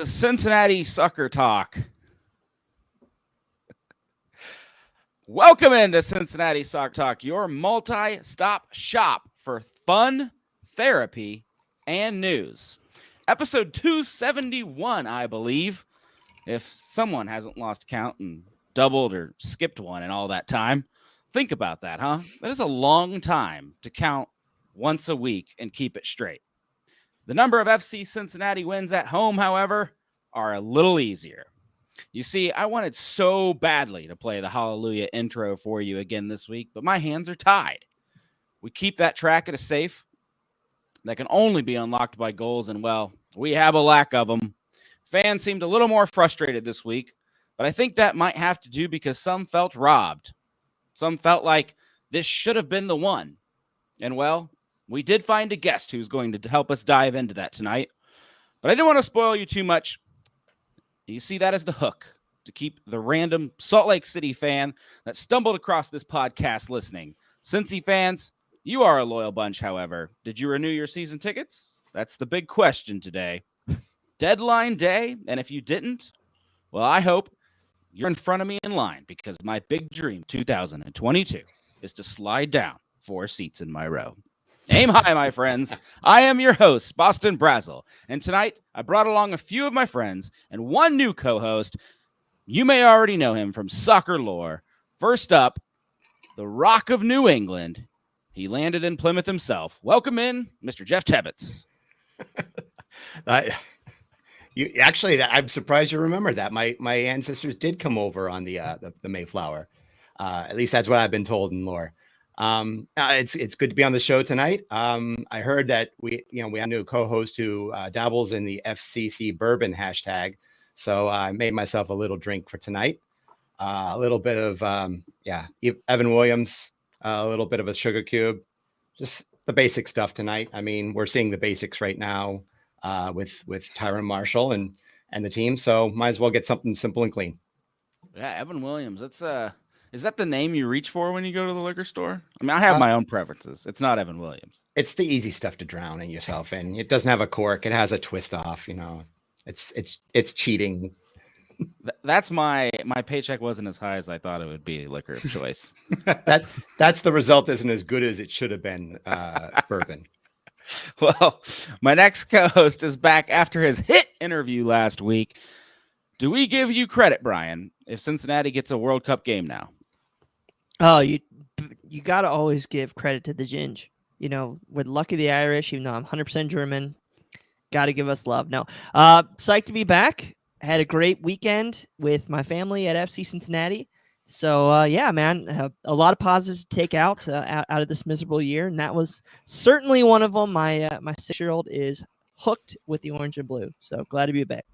to Cincinnati Soccer Talk. Welcome into Cincinnati Soccer Talk, your multi-stop shop for fun, therapy, and news. Episode 271, I believe, if someone hasn't lost count and doubled or skipped one in all that time. Think about that, huh? That is a long time to count once a week and keep it straight. The number of FC Cincinnati wins at home, however, are a little easier. You see, I wanted so badly to play the Hallelujah intro for you again this week, but my hands are tied. We keep that track at a safe that can only be unlocked by goals, and, well, we have a lack of them. Fans seemed a little more frustrated this week, but I think that might have to do because some felt robbed. Some felt like this should have been the one. And, well, we did find a guest who's going to help us dive into that tonight. But I didn't want to spoil you too much. You see that as the hook to keep the random Salt Lake City fan that stumbled across this podcast listening. Cincy fans, you are a loyal bunch, however. Did you renew your season tickets? That's the big question today. Deadline day, and if you didn't, well, I hope you're in front of me in line because my big dream 2022 is to slide down 4 seats in my row. Aim high, my friends. I am your host, Boston Brazel, and tonight I brought along a few of my friends and one new co-host. You may already know him from soccer lore. First up, the Rock of New England. He landed in Plymouth himself. Welcome in, Mr. Geoff Tebbets. I'm surprised you remember that. My ancestors did come over on the Mayflower. At least that's what I've been told in lore. It's good to be on the show tonight. I heard that we have a new co-host who dabbles in the FCC bourbon hashtag. So I made myself a little drink for tonight. A little bit of Evan Williams, a little bit of a sugar cube, just the basic stuff tonight. I mean, we're seeing the basics right now with Tyron Marshall and the team. So might as well get something simple and clean. Yeah, Evan Williams. Is that the name you reach for when you go to the liquor store? I mean, I have my own preferences. It's not Evan Williams. It's the easy stuff to drown in yourself in. It doesn't have a cork. It has a twist off. You know, it's cheating. That's my paycheck wasn't as high as I thought it would be. Liquor of choice. That's the result. Isn't as good as it should have been. Bourbon. Well, my next co-host is back after his hit interview last week. Do we give you credit, Bryan, if Cincinnati gets a World Cup game now? Oh, you got to always give credit to the Ginge. You know, with Lucky the Irish, even though I'm 100% German, got to give us love. No, psyched to be back. Had a great weekend with my family at FC Cincinnati. So, yeah, man, a lot of positives to take out of this miserable year, and that was certainly one of them. My 6-year-old is hooked with the orange and blue, so glad to be back.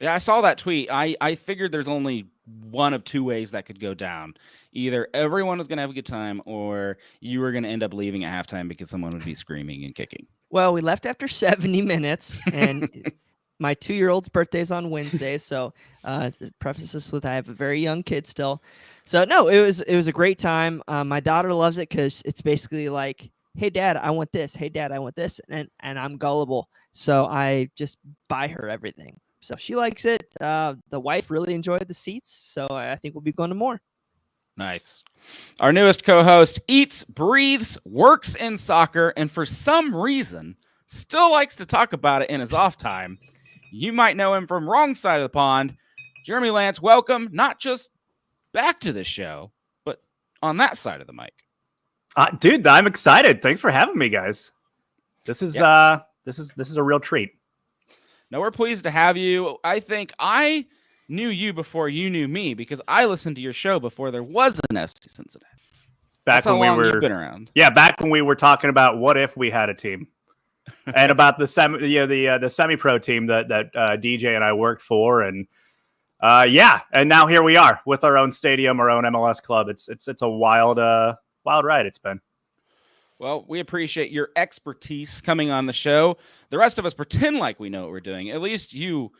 Yeah, I saw that tweet. I figured there's only one of two ways that could go down. Either everyone was going to have a good time, or you were going to end up leaving at halftime because someone would be screaming and kicking. Well, we left after 70 minutes, and my 2-year-old's birthday is on Wednesday, so to preface this with I have a very young kid still. So, no, it was a great time. My daughter loves it because it's basically like, hey, Dad, I want this. Hey, Dad, I want this. And I'm gullible, so I just buy her everything. So she likes it. The wife really enjoyed the seats, so I think we'll be going to more. Nice. Our newest co-host eats, breathes, works in soccer, and for some reason still likes to talk about it in his off time. You might know him from wrong side of the pond. Jeremy Lance, welcome, not just back to the show, but on that side of the mic. Dude, I'm excited. Thanks for having me, guys. This is a real treat. No, we're pleased to have you. I think I knew you before you knew me because I listened to your show before there was an FC Cincinnati. That's how when long we were you've been around. Yeah, back when we were talking about what if we had a team, and about the semi-pro team that DJ and I worked for, and and now here we are with our own stadium, our own MLS club. It's a wild ride. It's been. Well, we appreciate your expertise coming on the show. The rest of us pretend like we know what we're doing. At least you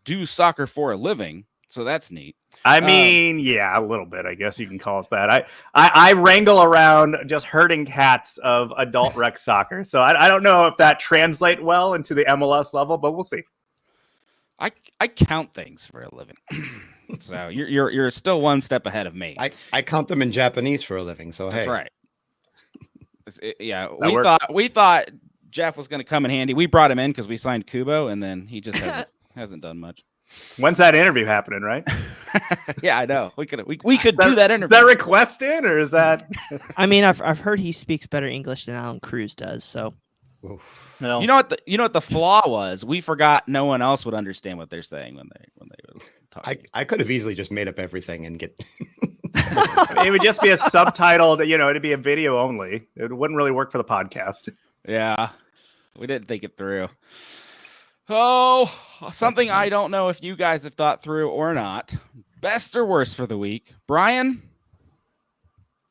do soccer for a living, so that's neat. I mean, a little bit, I guess you can call it that. I wrangle around just herding cats of adult rec soccer, so I don't know if that translates well into the MLS level, but we'll see. I count things for a living. So you're still one step ahead of me. I count them in Japanese for a living. So That's hey, right. Yeah, That we thought Geoff was going to come in handy. We brought him in because we signed Kubo, and then he just hasn't done much. When's that interview happening, right? Yeah, I know. We could do that interview. Is that request in, or is that? I mean, I've heard he speaks better English than Alan Cruz does. So, No. You know what the flaw was? We forgot no one else would understand what they're saying when they were talking. I could have easily just made up everything and get. It would just be a subtitled, it'd be a video only. It wouldn't really work for the podcast. Yeah, we didn't think it through. Oh, something I don't know if you guys have thought through or not. Best or worst for the week, Bryan?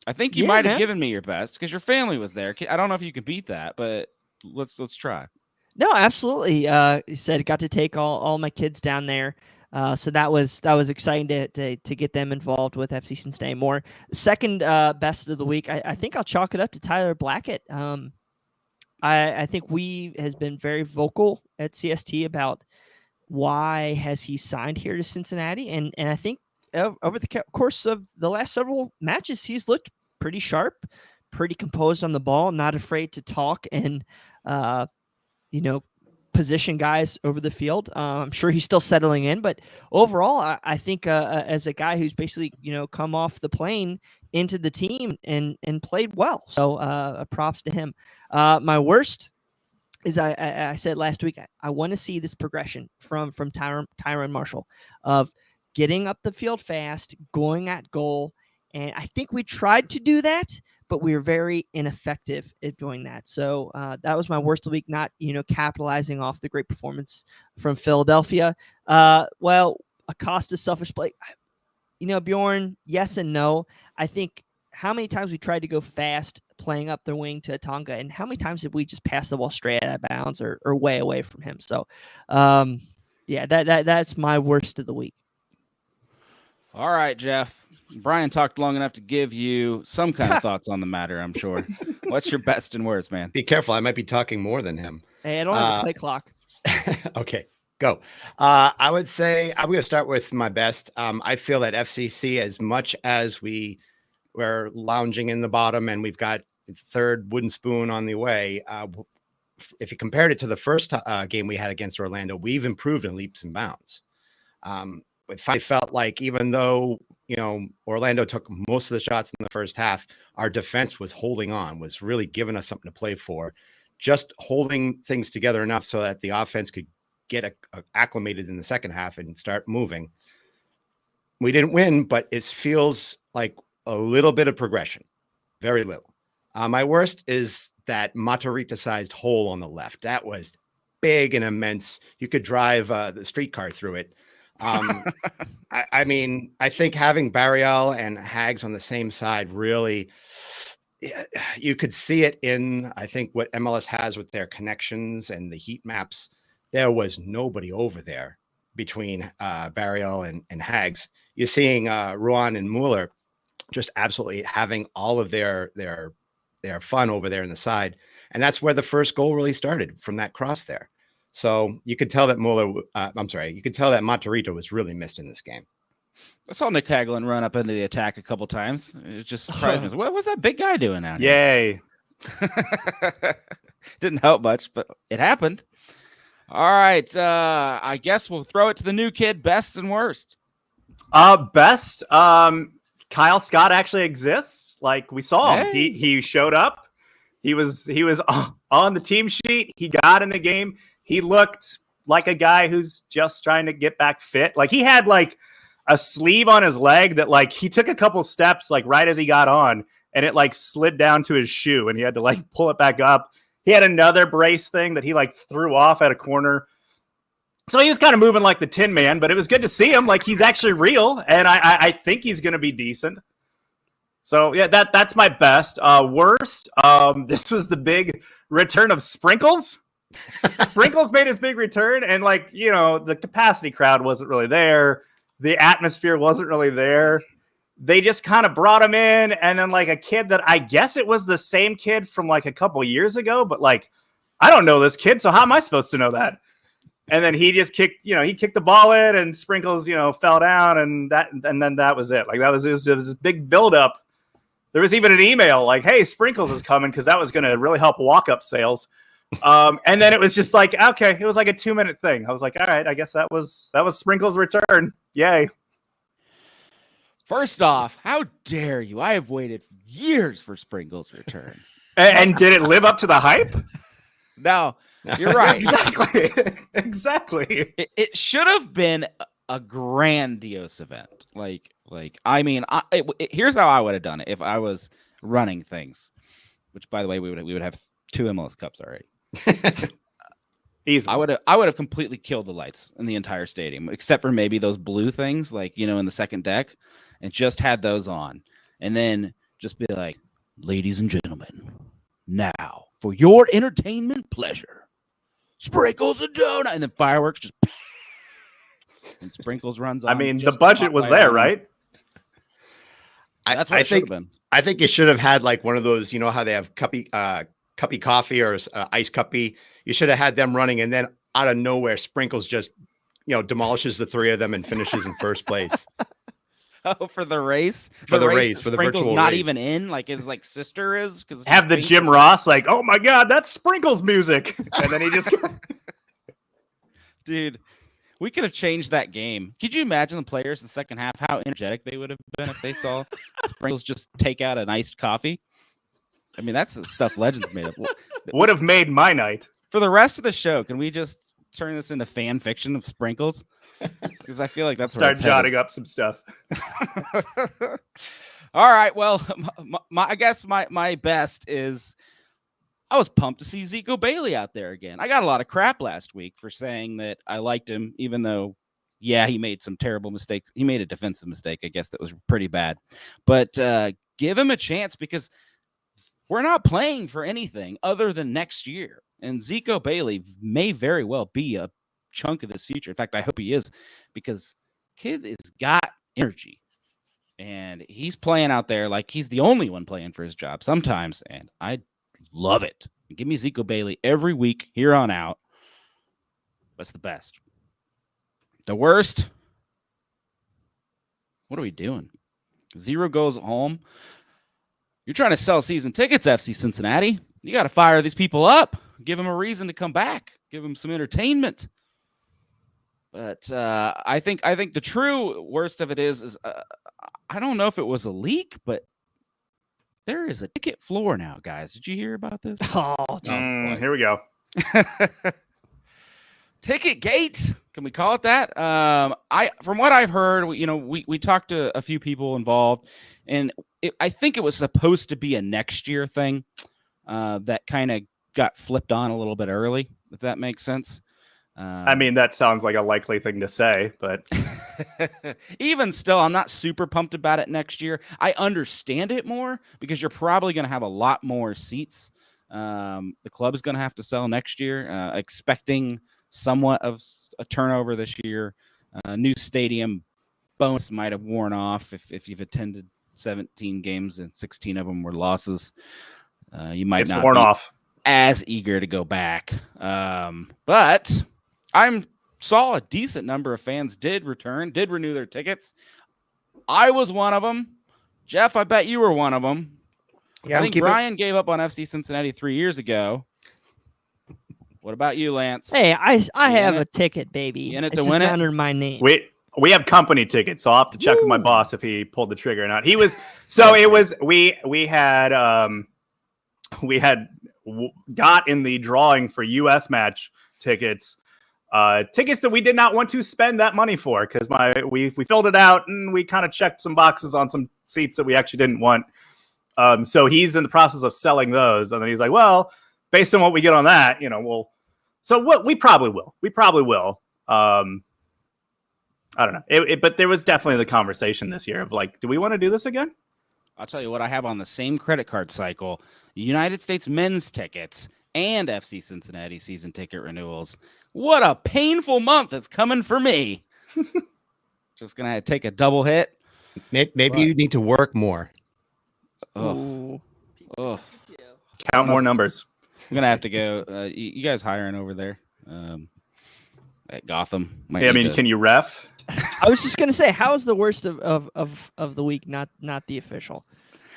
I think you might have given me your best because your family was there. I don't know if you can beat that, but let's try. No, absolutely. He said got to take all my kids down there. So that was exciting to get them involved with FC Cincinnati more. Second best of the week, I think I'll chalk it up to Tyler Blackett. I think we has been very vocal at CST about why has he signed here to Cincinnati, and I think over the course of the last several matches, he's looked pretty sharp, pretty composed on the ball, not afraid to talk and position guys over the field. I'm sure he's still settling in, but overall, I think as a guy who's basically come off the plane into the team and played well, so props to him. My worst is I said last week I want to see this progression from Tyron Marshall of getting up the field fast, going at goal, and I think we tried to do that, but we were very ineffective at doing that. So that was my worst of the week, not, capitalizing off the great performance from Philadelphia. Well, Acosta's selfish play, Bjorn, yes and no. I think how many times we tried to go fast playing up the wing to Tonga, and how many times did we just pass the ball straight out of bounds or way away from him? So, that's my worst of the week. All right, Geoff. Bryan talked long enough to give you some kind of thoughts on the matter, I'm sure. What's your best and worst, man? Be careful. I might be talking more than him. Hey, I don't have a play clock. Okay, go. I would say I'm going to start with my best. I feel that FCC, as much as we're lounging in the bottom and we've got third wooden spoon on the way, if you compared it to the first game we had against Orlando, we've improved in leaps and bounds. It finally felt like even though Orlando took most of the shots in the first half, our defense was holding on, was really giving us something to play for, just holding things together enough so that the offense could get acclimated in the second half and start moving. We didn't win, but it feels like a little bit of progression, very little. My worst is that Matarrita-sized hole on the left. That was big and immense. You could drive the streetcar through it. I mean, I think having Barrial and Hags on the same side, really, you could see it in, I think, what MLS has with their connections and the heat maps. There was nobody over there between Barrial and Hags. You're seeing Ruan and Mueller just absolutely having all of their fun over there in the side. And that's where the first goal really started, from that cross there. So you could tell that you could tell that Matarrita was really missed in this game. I saw Nick Hagelin run up into the attack a couple times. It just surprised me. What was that big guy doing out here? Yay. Didn't help much, but it happened. All right. I guess we'll throw it to the new kid, best and worst. Best. Kyle Scott actually exists. Like we saw him. Hey. He showed up. He was on the team sheet. He got in the game. He looked like a guy who's just trying to get back fit. Like he had like a sleeve on his leg that like he took a couple steps like right as he got on, and it like slid down to his shoe and he had to like pull it back up. He had another brace thing that he like threw off at a corner. So he was kind of moving like the Tin Man, but it was good to see him. Like he's actually real, and I think he's going to be decent. So yeah, that's my best. Worst. This was the big return of Sprinkles. Sprinkles made his big return, and like the capacity crowd wasn't really there. The atmosphere wasn't really there. They just kind of brought him in, and then like a kid that I guess it was the same kid from like a couple years ago, but like I don't know this kid, so how am I supposed to know that? And then he just kicked the ball in, and Sprinkles, fell down, and then that was it. Like it was this big buildup. There was even an email like, "Hey, Sprinkles is coming," because that was going to really help walk-up sales. And then it was just like, okay, it was like a 2-minute thing. I was like, all right, I guess that was Sprinkles' return. Yay. First off, how dare you? I have waited years for Sprinkles' return. And did it live up to the hype? No, you're right. Exactly. It should have been a grandiose event. Here's how I would have done it if I was running things. Which, by the way, we would have 2 MLS Cups already. Easy. I would have completely killed the lights in the entire stadium, except for maybe those blue things, in the second deck, and just had those on, and then just be like, "Ladies and gentlemen, now for your entertainment pleasure, Sprinkles a donut," and then fireworks just, and Sprinkles runs on. I mean, the budget was there, right? That's what it should have been. I think it should have had like one of those, how they have cuppy coffee or iced cuppy. You should have had them running, and then out of nowhere, Sprinkles just, demolishes the 3 of them and finishes in first place. Oh, for the race? For the race, for the Sprinkles virtual not race. even in, like his sister is. Have the Jim Ross like, "Oh my God, that's Sprinkles music," and then he just. Dude, we could have changed that game. Could you imagine the players in the second half, how energetic they would have been if they saw Sprinkles just take out an iced coffee? I mean, that's the stuff Legends made up. Would have made my night. For the rest of the show, can we just turn this into fan fiction of Sprinkles? Because I feel like that's Start jotting up some stuff. All right. Well, I guess my best is I was pumped to see Zico Bailey out there again. I got a lot of crap last week for saying that I liked him, even though, yeah, he made some terrible mistakes. He made a defensive mistake, I guess, that was pretty bad. But give him a chance because we're not playing for anything other than next year. And Zico Bailey may very well be a chunk of this future. In fact, I hope he is, because kid has got energy. And he's playing out there like he's the only one playing for his job sometimes. And I love it. Give me Zico Bailey every week here on out. That's the best. The worst? What are we doing? 0 goes home. You're trying to sell season tickets, FC Cincinnati. You got to fire these people up. Give them a reason to come back. Give them some entertainment. But I think the true worst of it is I don't know if it was a leak, but there is a ticket floor now, guys. Did you hear about this? Oh, Here we go. Ticket gate. Can we call it that? From what I've heard, we talked to a few people involved, and I think it was supposed to be a next year thing that kind of got flipped on a little bit early, if that makes sense. I mean, that sounds like a likely thing to say, but even still, I'm not super pumped about it next year. I understand it more because you're probably going to have a lot more seats. The club is going to have to sell next year, expecting somewhat of a turnover this year. New stadium bonus might have worn off if you've attended 17 games and 16 of them were losses. You might not worn be off as eager to go back. But I saw a decent number of fans did renew their tickets. I was one of them. Geoff, I bet you were one of them. Yeah, I think Bryan gave up on FC Cincinnati 3 years ago. What about you, Lance? Hey, I have a ticket, baby. You in it It's to just win it? under my name. We have company tickets, so I'll have to check with my boss if he pulled the trigger or not. He was so it was we had got in the drawing for US match tickets. Tickets that we did not want to spend that money for because we filled it out and we kind of checked some boxes on some seats that we actually didn't want. So he's in the process of selling those, and then he's like, "Well, based on what we get on that, we probably will. We probably will." I don't know, but there was definitely the conversation this year of like, do we want to do this again? I'll tell you what, I have on the same credit card cycle: United States men's tickets and FC Cincinnati season ticket renewals. What a painful month it's coming for me. Just gonna take a double hit. Maybe you need to work more. Oh, Count more numbers. I'm gonna have to go. You guys hiring over there? at Gotham. Yeah, I mean, can you ref? I was just gonna say, how is the worst of the week not the official?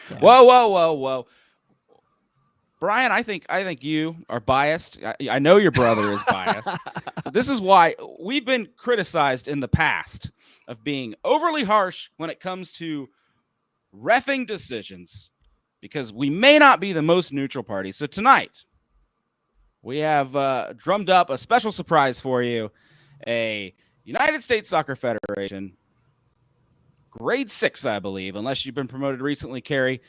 Yeah. Whoa. Bryan, I think you are biased. I know your brother is biased. So this is why we've been criticized in the past of being overly harsh when it comes to reffing decisions, because we may not be the most neutral party. So tonight, we have drummed up a special surprise for you, a United States Soccer Federation, grade 6, I believe, unless you've been promoted recently, Kerry.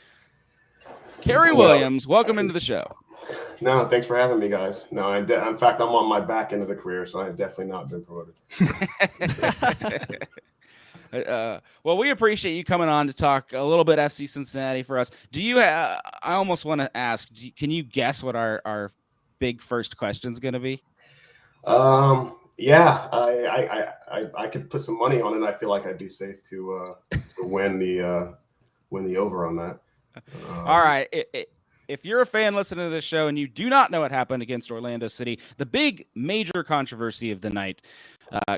Kerry Williams, welcome into the show. No, thanks for having me, guys. No, in fact, I'm on my back end of the career, so I've definitely not been promoted. Well, we appreciate you coming on to talk a little bit FC Cincinnati for us. Do you? I almost want to ask. Can you guess what our big first question is going to be? Yeah, I could put some money on it. And I feel like I'd be safe to win the over on that. All right. If you're a fan listening to this show and you do not know what happened against Orlando City, the big major controversy of the night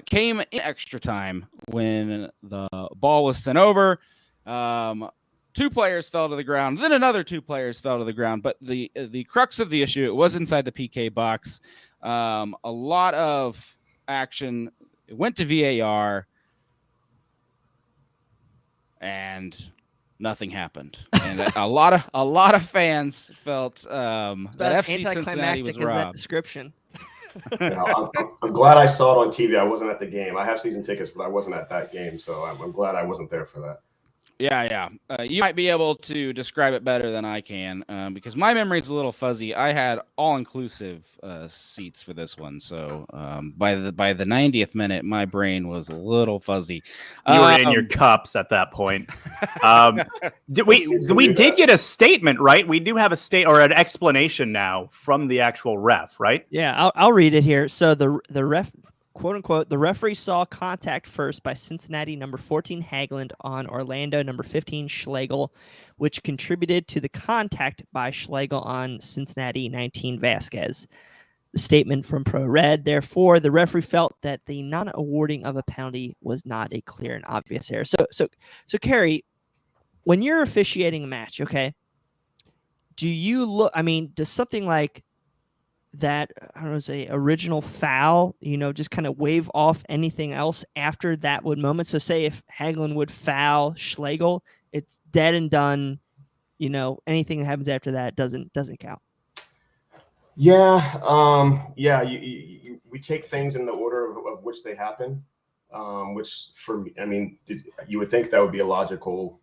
came in extra time when the ball was sent over. 2 players fell to the ground. Then another 2 players fell to the ground. But the crux of the issue, it was inside the PK box. A lot of action. It went to VAR. And nothing happened, and a lot of fans felt that FC Cincinnati was robbed. That description. I'm glad I saw it on TV. I wasn't at the game. I have season tickets, but I wasn't at that game, so I'm glad I wasn't there for that. Yeah. You might be able to describe it better than I can, because my memory is a little fuzzy. I had all-inclusive seats for this one, so by the 90th minute, my brain was a little fuzzy. You were in your cups at that point. We did get a statement, right? We do have a or an explanation now from the actual ref, right? Yeah, I'll read it here. So the ref, quote unquote, the referee saw contact first by Cincinnati number 14 Haglund on Orlando number 15 Schlegel, which contributed to the contact by Schlegel on Cincinnati 19 Vasquez. The statement from Pro Red, therefore, the referee felt that the non-awarding of a penalty was not a clear and obvious error. So Kerry, when you're officiating a match, okay, do you look? I mean, does something like that, I don't know, say original foul, just kind of wave off anything else after that moment? So say if Haglund would foul Schlegel, it's dead and done. Anything that happens after that doesn't count. Yeah. We take things in the order of which they happen, which for me, I mean, you would think that would be a logical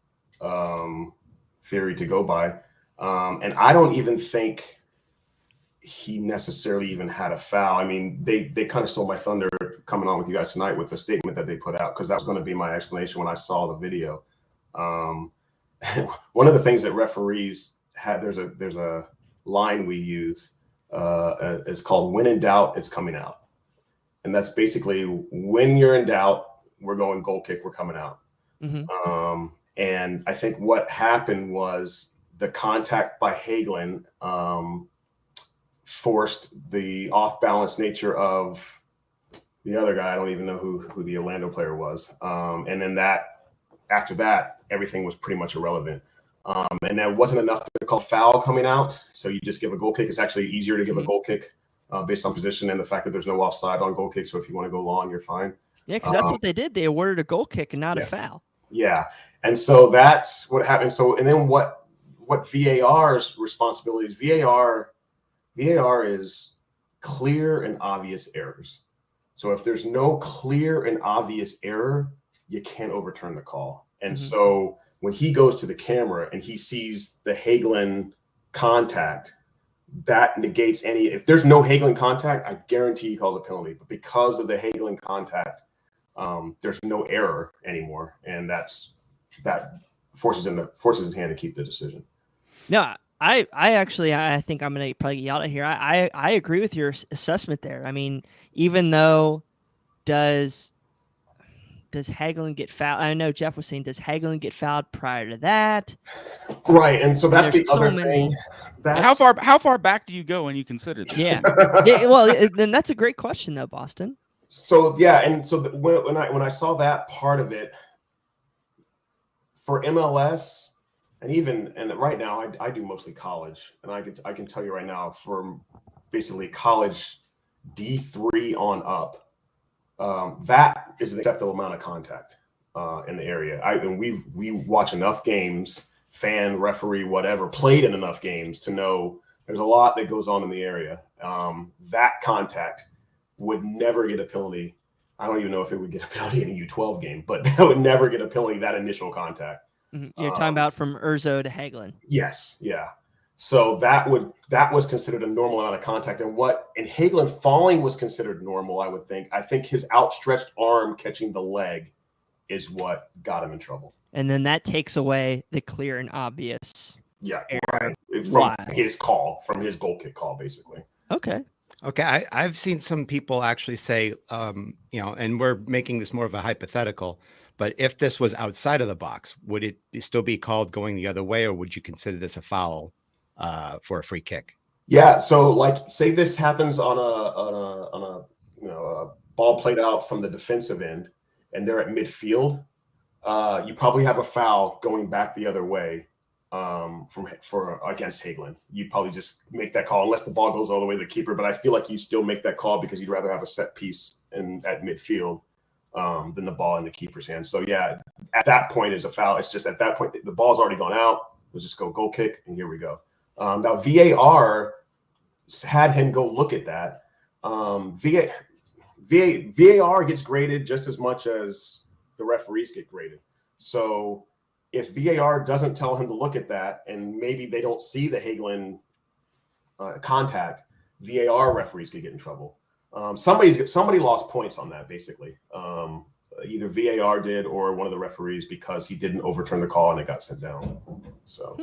theory to go by. And I don't even think he necessarily even had a foul. I mean, they kind of stole my thunder coming on with you guys tonight with the statement that they put out, because that was going to be my explanation when I saw the video. One of the things that referees had, there's a line we use, it's called "when in doubt, it's coming out," and that's basically when you're in doubt, we're going goal kick, we're coming out. Mm-hmm. And I think what happened was the contact by Haglund forced the off-balance nature of the other guy. I don't even know who the Orlando player was. And then after that, everything was pretty much irrelevant. And that wasn't enough to call foul coming out. So you just give a goal kick. It's actually easier to give a goal kick based on position and the fact that there's no offside on goal kick. So if you want to go long, you're fine. Yeah, because that's what they did. They awarded a goal kick and not a foul. Yeah. And so that's what happened. So, and then what VAR's responsibility is, VAR is clear and obvious errors. So if there's no clear and obvious error, you can't overturn the call. And so when he goes to the camera and he sees the Haglund contact, that negates any. If there's no Haglund contact, I guarantee he calls a penalty. But because of the Haglund contact, there's no error anymore, and that forces his hand to keep the decision. No, I think I'm gonna probably get yelled at here. I agree with your assessment there. I mean, even though does Haglund get fouled? I know Geoff was saying, does Haglund get fouled prior to that? Right, and so that's the other thing. How far back do you go when you consider this? Yeah. Well, then that's a great question though, Boston. So yeah, and so when I saw that part of it for MLS, and right now I do mostly college, and I can tell you right now, for basically college D3 on up, that is an acceptable amount of contact in the area. We watch enough games, fan, referee, whatever, played in enough games to know there's a lot that goes on in the area. That contact would never get a penalty. I don't even know if it would get a penalty in a U12 game, but that would never get a penalty, that initial contact. You're talking about from Urzo to Hagelin. Yes, yeah. So that was considered a normal amount of contact, and Hagelin falling was considered normal. I think his outstretched arm catching the leg is what got him in trouble. And then that takes away the clear and obvious. Yeah, error. From his call, from his goal kick call, basically. Okay. I've seen some people actually say, and we're making this more of a hypothetical, but if this was outside of the box, would it still be called going the other way, or would you consider this a foul for a free kick? Yeah. So, like, say this happens on a ball played out from the defensive end, and they're at midfield. You probably have a foul going back the other way for against Hagelin. You'd probably just make that call unless the ball goes all the way to the keeper. But I feel like you'd still make that call because you'd rather have a set piece at midfield than the ball in the keeper's hands. So yeah, at that point is a foul. It's just at that point the ball's already gone out. We'll just go goal kick, and here we go. Now VAR had him go look at that. VAR gets graded just as much as the referees get graded. So if VAR doesn't tell him to look at that, and maybe they don't see the Hagelin contact, VAR referees could get in trouble. Somebody lost points on that, basically. Either VAR did or one of the referees, because he didn't overturn the call and it got sent down. So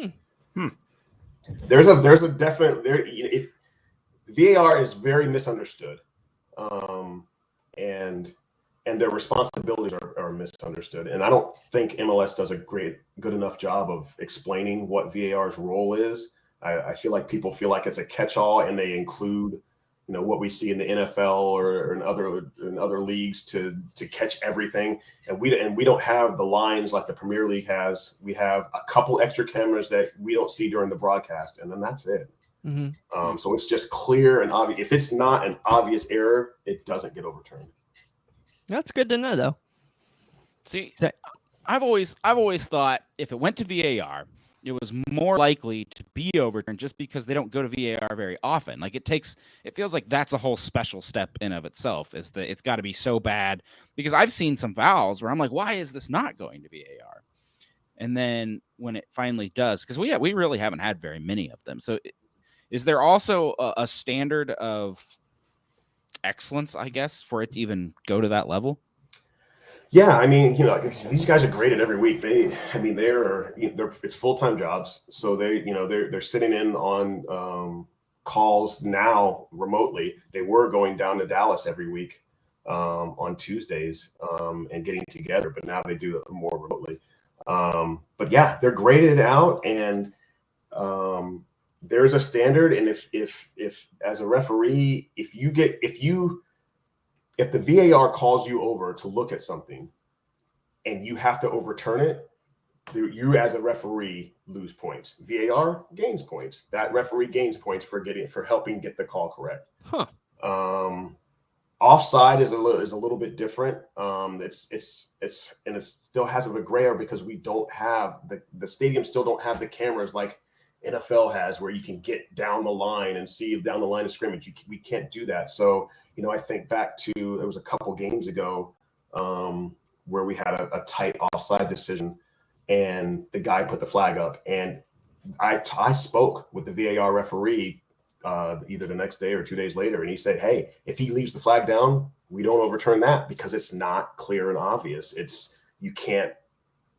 there's a definite if VAR is very misunderstood, and their responsibilities are misunderstood. And I don't think MLS does a good enough job of explaining what VAR's role is. I feel like people feel like it's a catch-all, and they include, what we see in the NFL or in other leagues to catch everything. And we don't have the lines like the Premier League has. We have a couple extra cameras that we don't see during the broadcast, and then that's it. Mm-hmm. So it's just clear and obvious. If it's not an obvious error, it doesn't get overturned. That's good to know, though. See, I've always thought if it went to VAR, it was more likely to be overturned just because they don't go to VAR very often. Like it feels like that's a whole special step in of itself, is that it's got to be so bad, because I've seen some fouls where I'm like, why is this not going to VAR? And then when it finally does, because we really haven't had very many of them. So is there also a standard of excellence, I guess, for it to even go to that level? Yeah, I mean, these guys are graded every week. It's full-time jobs, so they're sitting in on calls now remotely. They were going down to Dallas every week on Tuesdays and getting together, but now they do it more remotely. But yeah, they're graded out, and there's a standard. And if as a referee, if the VAR calls you over to look at something and you have to overturn it, you as a referee lose points. VAR gains points. That referee gains points for helping get the call correct. Huh. Offside is a little bit different. It still has a gray area because we don't have the stadium still don't have the cameras like NFL has, where you can get down the line and see down the line of scrimmage. We can't do that. So, I think back to, it was a couple games ago where we had a tight offside decision, and the guy put the flag up, and I spoke with the VAR referee either the next day or 2 days later, and he said, hey, if he leaves the flag down, we don't overturn that because it's not clear and obvious. You can't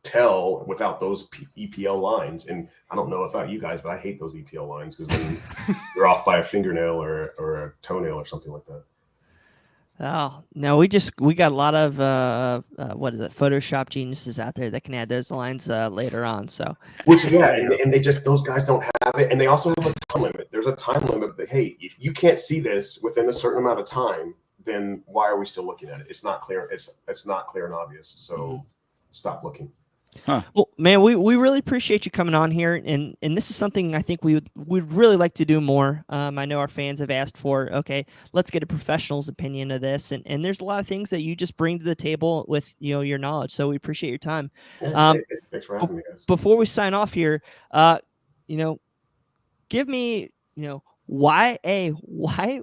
tell without those EPL lines. And I don't know about you guys, but I hate those EPL lines, because then you're off by a fingernail or a toenail or something like that. Oh, no, we got a lot of Photoshop geniuses out there that can add those lines later on. So, and those guys don't have it, and they also have a time limit. There's a time limit that, hey, if you can't see this within a certain amount of time, then why are we still looking at it? It's not clear. It's not clear and obvious. So stop looking. Huh. Well, man, we really appreciate you coming on here, and this is something I think we'd really like to do more. I know our fans have asked for, okay, let's get a professional's opinion of this, and there's a lot of things that you just bring to the table with your knowledge. So we appreciate your time. Yeah, thanks for having me, guys. Before we sign off here, give me why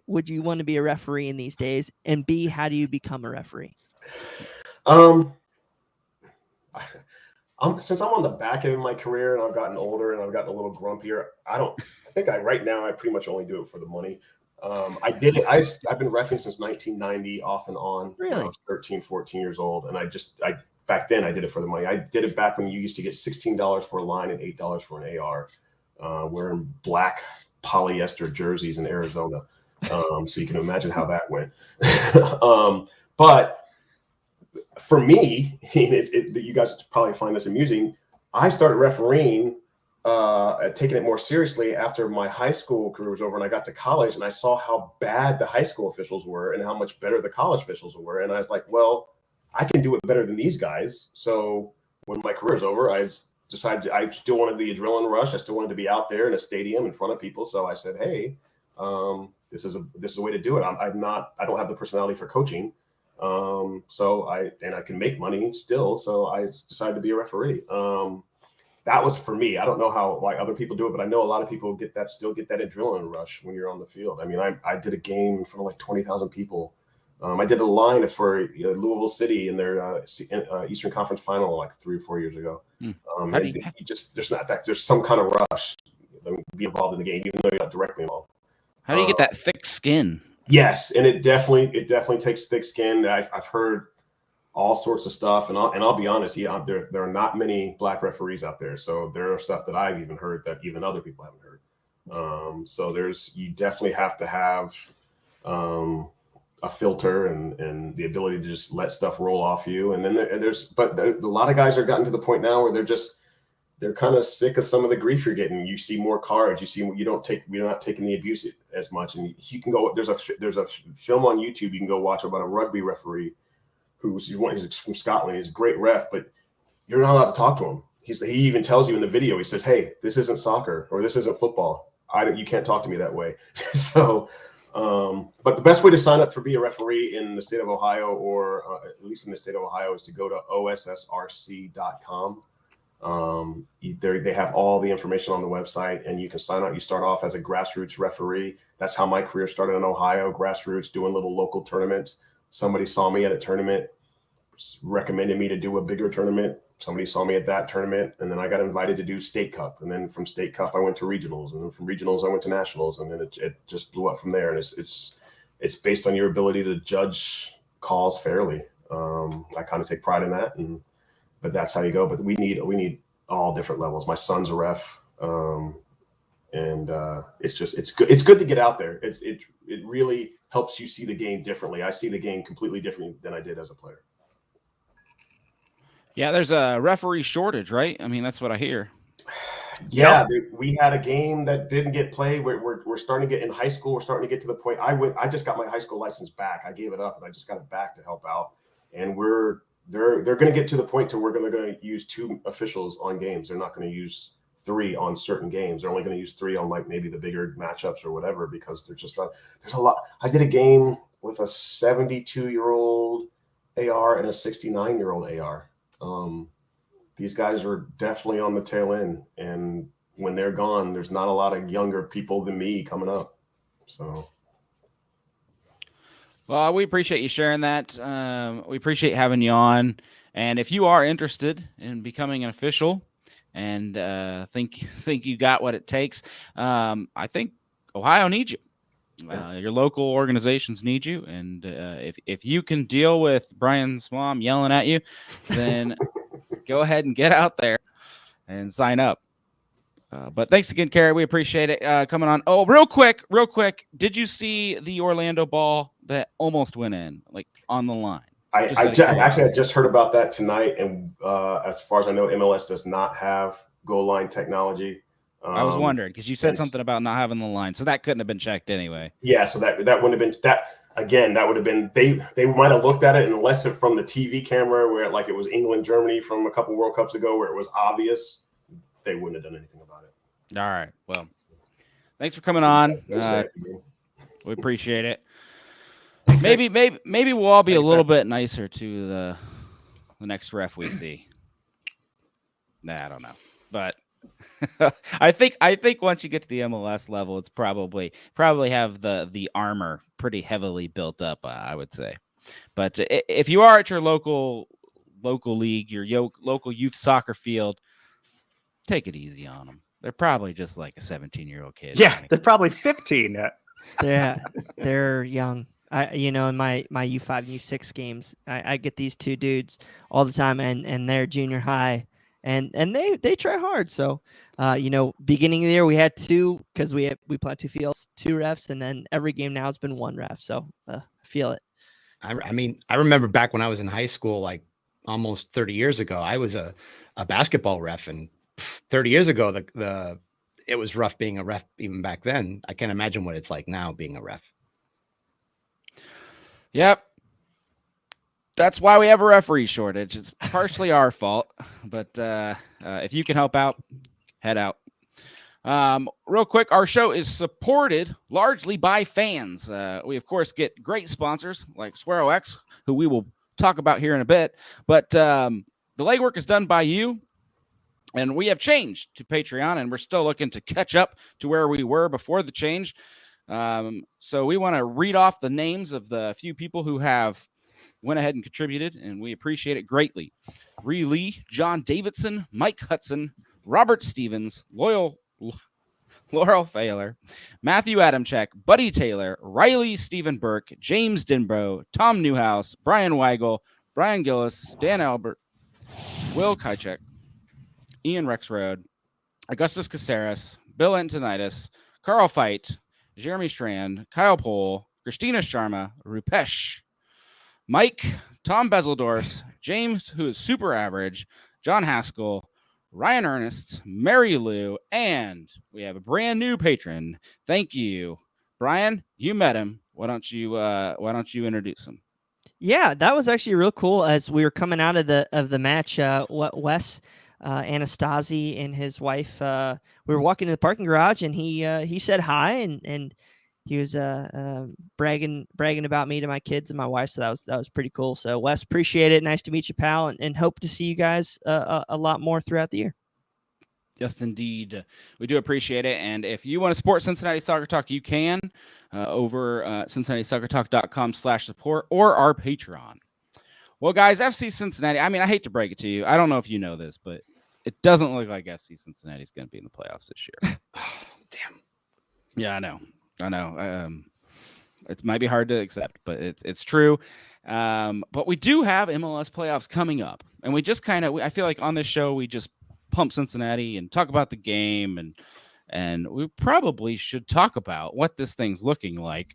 would you want to be a referee in these days, and B, how do you become a referee? Since I'm on the back end of my career and I've gotten older and I've gotten a little grumpier, right now I pretty much only do it for the money. I did it. I've been reffing since 1990 off and on. Really? When I was 13, 14 years old. And back then I did it for the money. I did it back when you used to get $16 for a line and $8 for an AR, wearing black polyester jerseys in Arizona. So you can imagine how that went. But for me, you guys probably find this amusing. I started refereeing, taking it more seriously after my high school career was over, and I got to college, and I saw how bad the high school officials were and how much better the college officials were. And I was like, well, I can do it better than these guys. So when my career is over, I decided I still wanted the adrenaline rush. I still wanted to be out there in a stadium in front of people. So I said, hey, this is a way to do it. I don't have the personality for coaching. So I can make money still. So I decided to be a referee. That was for me. I don't know why other people do it, but I know a lot of people still get that adrenaline rush when you're on the field. I mean, I did a game in front of like 20,000 people. I did a line for Louisville City in their Eastern Conference final like 3 or 4 years ago. There's some kind of rush to be involved in the game, even though you're not directly involved. How do you get that thick skin? Yes, and it definitely takes thick skin. I've heard all sorts of stuff, and I'll be honest, there are not many black referees out there, so there are stuff that I've even heard that even other people haven't heard. So you definitely have to have a filter and the ability to just let stuff roll off you. And then a lot of guys have gotten to the point now where they're kind of sick of some of the grief you're getting. You see more cards. We're not taking the abuse as much. And you can go, there's a film on YouTube you can go watch about a rugby referee he's from Scotland. He's a great ref, but you're not allowed to talk to him. He even tells you in the video, he says, hey, this isn't soccer or this isn't football. You can't talk to me that way. So, but the best way to sign up be a referee in the state of Ohio, or at least in the state of Ohio, is to go to ossrc.com. They have all the information on the website, and you can sign up. You start off as a grassroots referee. That's how my career started in Ohio, grassroots, doing little local tournaments. Somebody saw me at a tournament, recommended me to do a bigger tournament. Somebody saw me at that tournament, and then I got invited to do State Cup. And then from State Cup, I went to regionals, and then from regionals, I went to nationals, and then it just blew up from there. And it's based on your ability to judge calls fairly. I kind of take pride in that, but that's how you go. But we need all different levels. My son's a ref, and it's good. It's good to get out there. It really helps you see the game differently. I see the game completely different than I did as a player. Yeah, there's a referee shortage, right? I mean, that's what I hear. Yeah, we had a game that didn't get played. We're starting to get in high school. We're starting to get to the point. I just got my high school license back. I gave it up, and I just got it back to help out. And they're going to get to the point to where they're going to use 2 officials on games. They're not going to use 3 on certain games. They're only going to use 3 on like maybe the bigger matchups or whatever, because there's a lot. I did a game with a 72-year-old AR and a 69-year-old AR. These guys are definitely on the tail end, and when they're gone, there's not a lot of younger people than me coming up. So, well, we appreciate you sharing that. We appreciate having you on. And if you are interested in becoming an official and think you got what it takes, I think Ohio needs you. Your local organizations need you, and if you can deal with Bryan's mom yelling at you, then go ahead and get out there and sign up. But thanks again, Kerry. We appreciate it coming on. Oh, real quick. Did you see the Orlando ball that almost went in, like on the line? I just heard about that tonight, and as far as I know, MLS does not have goal line technology. I was wondering because you said something about not having the line, so that couldn't have been checked anyway. Yeah, so that wouldn't have been that. again, that would have been they might have looked at it, unless it from the TV camera where like it was England, Germany from a couple World Cups ago where it was obvious, they wouldn't have done anything about it. All right. Well, thanks for coming on. Thursday. We appreciate it. Maybe we'll all be a little bit nicer to the next ref we see. Nah, I don't know, but I think once you get to the MLS level, it's probably have the armor pretty heavily built up. I would say, but if you are at your local league, your local youth soccer field, take it easy on them. They're probably just like a 17-year-old kid. Yeah, they're probably 15. Yeah, they're young. In my U5 and U6 games, I get these two dudes all the time, and they're junior high, and they try hard. So, beginning of the year we had two, because we play two fields, two refs, and then every game now has been one ref. So feel it. I mean, I remember back when I was in high school, like almost 30 years ago, I was a basketball ref, and 30 years ago, it was rough being a ref even back then. I can't imagine what it's like now being a ref. Yep. That's why we have a referee shortage. It's partially our fault, but if you can help out, head out. Real quick, our show is supported largely by fans. We, of course, get great sponsors like SwearOX, who we will talk about here in a bit, but the legwork is done by you. And we have changed to Patreon, and we're still looking to catch up to where we were before the change. So we want to read off the names of the few people who have went ahead and contributed, and we appreciate it greatly. Ree Lee, John Davidson, Mike Hudson, Robert Stevens, Laurel Failer, Matthew Adamchek, Buddy Taylor, Riley Stephen Burke, James Denbrough, Tom Newhouse, Brian Weigel, Brian Gillis, Dan Albert, Will Kychek, Ian Rexroad, Augustus Caceres, Bill Antonitis, Carl Feit, Jeremy Strand, Kyle Pohl, Christina Sharma, Rupesh, Mike, Tom Bezeldorf, James, who is super average, John Haskell, Ryan Ernest, Mary Lou, and we have a brand new patron. Thank you, Brian. You met him. Why don't you introduce him? Yeah, that was actually real cool. As we were coming out of the match, Wes Anastasi and his wife, we were walking to the parking garage, and he said hi, and he was bragging about me to my kids and my wife. So that was pretty cool. So Wes, appreciate it. Nice to meet you, pal, and hope to see you guys a lot more throughout the year. Yes, indeed. We do appreciate it. And if you want to support Cincinnati Soccer Talk, you can over CincinnatiSoccerTalk.com/support or our Patreon. Well, guys, FC Cincinnati, I mean, I hate to break it to you. I don't know if you know this, but it doesn't look like FC Cincinnati is going to be in the playoffs this year. Oh, damn. Yeah, I know. It might be hard to accept, but it's true. But we do have MLS playoffs coming up. And we just I feel like on this show, we just pump Cincinnati and talk about the game. And we probably should talk about what this thing's looking like.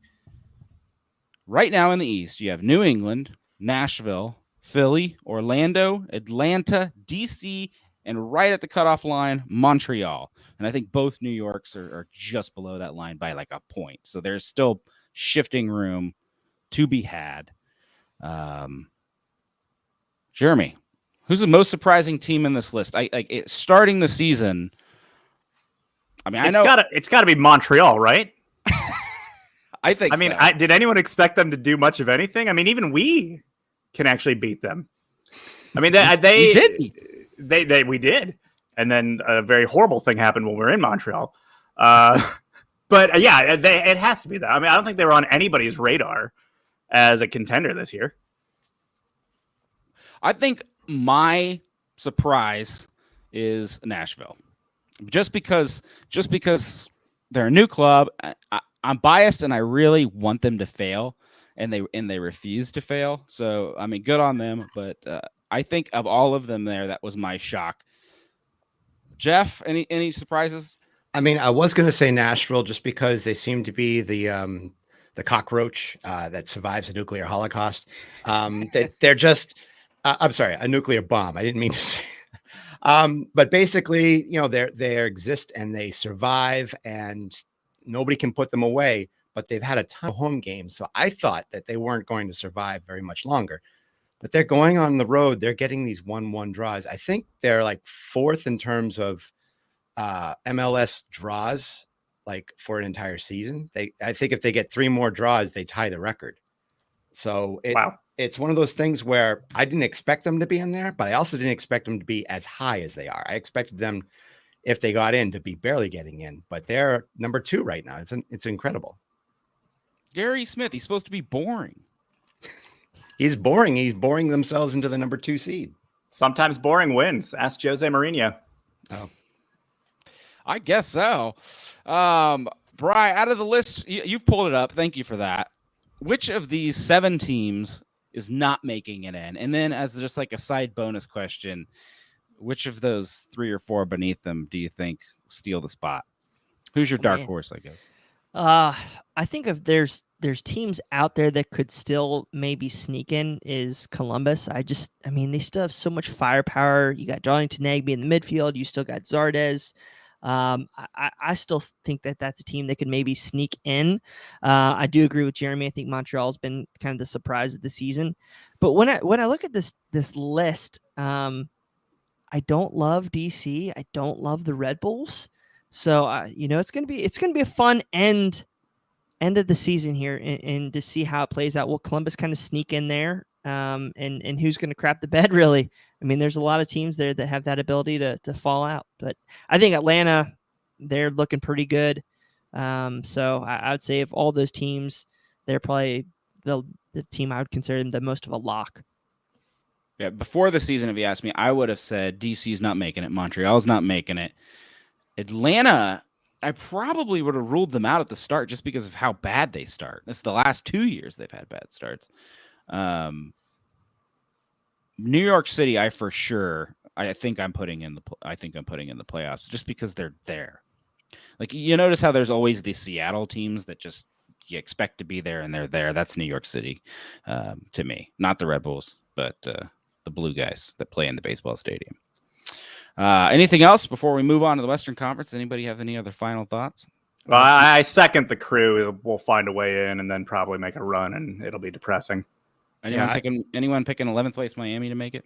Right now in the East, you have New England, Nashville, Philly, Orlando, Atlanta, DC, and right at the cutoff line, Montreal. And I think both New Yorks are just below that line by like a point. So there's still shifting room to be had. Jeremy, who's the most surprising team in this list? Starting the season. I mean, it's got to be Montreal, right? I think. I mean, so. Did anyone expect them to do much of anything? I mean, even we can actually beat them. I mean, we did. We did, and then a very horrible thing happened when we were in Montreal. But yeah, it has to be that. I mean, I don't think they were on anybody's radar as a contender this year. I think my surprise is Nashville, just because they're a new club. I'm biased, and I really want them to fail, and they refuse to fail. So I mean, good on them. But I think of all of them there, that was my shock. Geoff, any surprises? I mean, I was going to say Nashville just because they seem to be the cockroach that survives a nuclear holocaust. They're just, I'm sorry, a nuclear bomb. I didn't mean to say. But basically, they exist and they survive, and nobody can put them away. but they've had a ton of home games. So I thought that they weren't going to survive very much longer. But they're going on the road. They're getting these 1-1 draws. I think they're like fourth in terms of MLS draws, like for an entire season. I think if they get 3 more draws, they tie the record. So it's one of those things where I didn't expect them to be in there, but I also didn't expect them to be as high as they are. I expected them, if they got in, to be barely getting in, but they're number 2 right now. It's incredible. Gary Smith, he's supposed to be boring. He's boring. He's boring themselves into the number 2 seed. Sometimes boring wins. Ask Jose Mourinho. Oh, I guess so. Brian, out of the list, you've pulled it up. Thank you for that. Which of these 7 teams is not making it in? And then as just like a side bonus question, which of those 3 or 4 beneath them do you think steal the spot? Who's your dark horse, I guess? I think if there's teams out there that could still maybe sneak in is Columbus. I mean, they still have so much firepower. You got Darlington Nagbe in the midfield. You still got Zardes. I still think that that's a team that could maybe sneak in. I do agree with Jeremy. I think Montreal's been kind of the surprise of the season. But when I look at this list, I don't love DC. I don't love the Red Bulls. So it's gonna be a fun end of the season here, and to see how it plays out. Will Columbus kind of sneak in there, and who's going to crap the bed? Really, I mean, there's a lot of teams there that have that ability to fall out, but I think Atlanta, they're looking pretty good. So I would say of all those teams, they're probably the team I would consider them the most of a lock. Yeah, before the season, if you asked me, I would have said DC's not making it, Montreal's not making it. Atlanta, I probably would have ruled them out at the start just because of how bad they start. It's the last 2 years they've had bad starts. New York City, I think I'm putting in the playoffs just because they're there. Like, you notice how there's always the Seattle teams that just you expect to be there and they're there. That's New York City to me, not the Red Bulls, but the blue guys that play in the baseball stadium. Anything else before we move on to the Western Conference? Anybody have any other final thoughts? Well, I second the Crew. We'll find a way in and then probably make a run, and it'll be depressing. Anyone picking 11th place Miami to make it?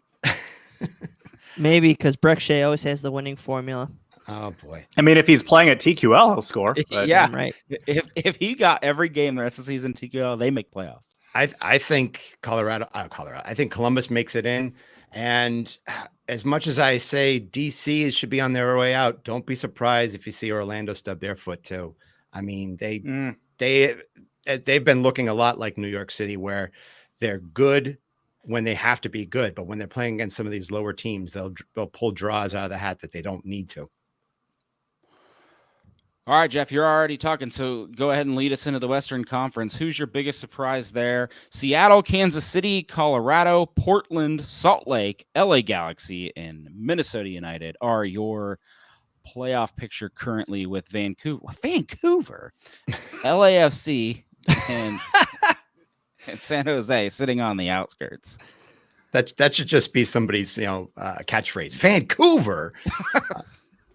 Maybe because Brek Shea always has the winning formula. Oh boy! I mean, if he's playing at TQL, he'll score. But... Yeah, right. If he got every game the rest of the season TQL, they make playoffs. I think I think Columbus makes it in. And as much as I say DC should be on their way out, don't be surprised if you see Orlando stub their foot too. I mean, they've been looking a lot like New York City, where they're good when they have to be good, but when they're playing against some of these lower teams, they'll pull draws out of the hat that they don't need to. All right, Geoff, you're already talking, so go ahead and lead us into the Western Conference. Who's your biggest surprise there? Seattle, Kansas City, Colorado, Portland, Salt Lake, LA Galaxy, and Minnesota United are your playoff picture currently, with Vancouver, LAFC, and San Jose sitting on the outskirts. That should just be somebody's catchphrase. Vancouver.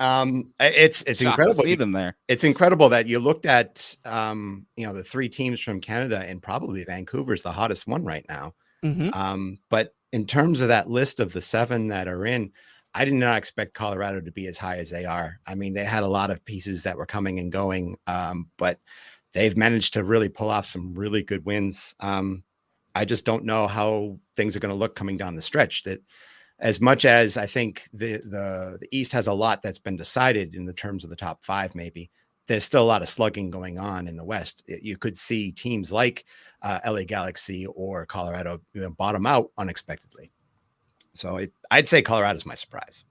It's incredible to see them there. It's incredible that you looked at the 3 teams from Canada, and probably Vancouver's the hottest one right now. Mm-hmm. But in terms of that list of the 7 that are in, I did not expect Colorado to be as high as they are. I mean, they had a lot of pieces that were coming and going, but they've managed to really pull off some really good wins. I just don't know how things are going to look coming down the stretch. That as much as I think the East has a lot that's been decided in the terms of the top 5, maybe there's still a lot of slugging going on in the West. You could see teams like LA Galaxy or Colorado bottom out unexpectedly. So I'd say Colorado's my surprise.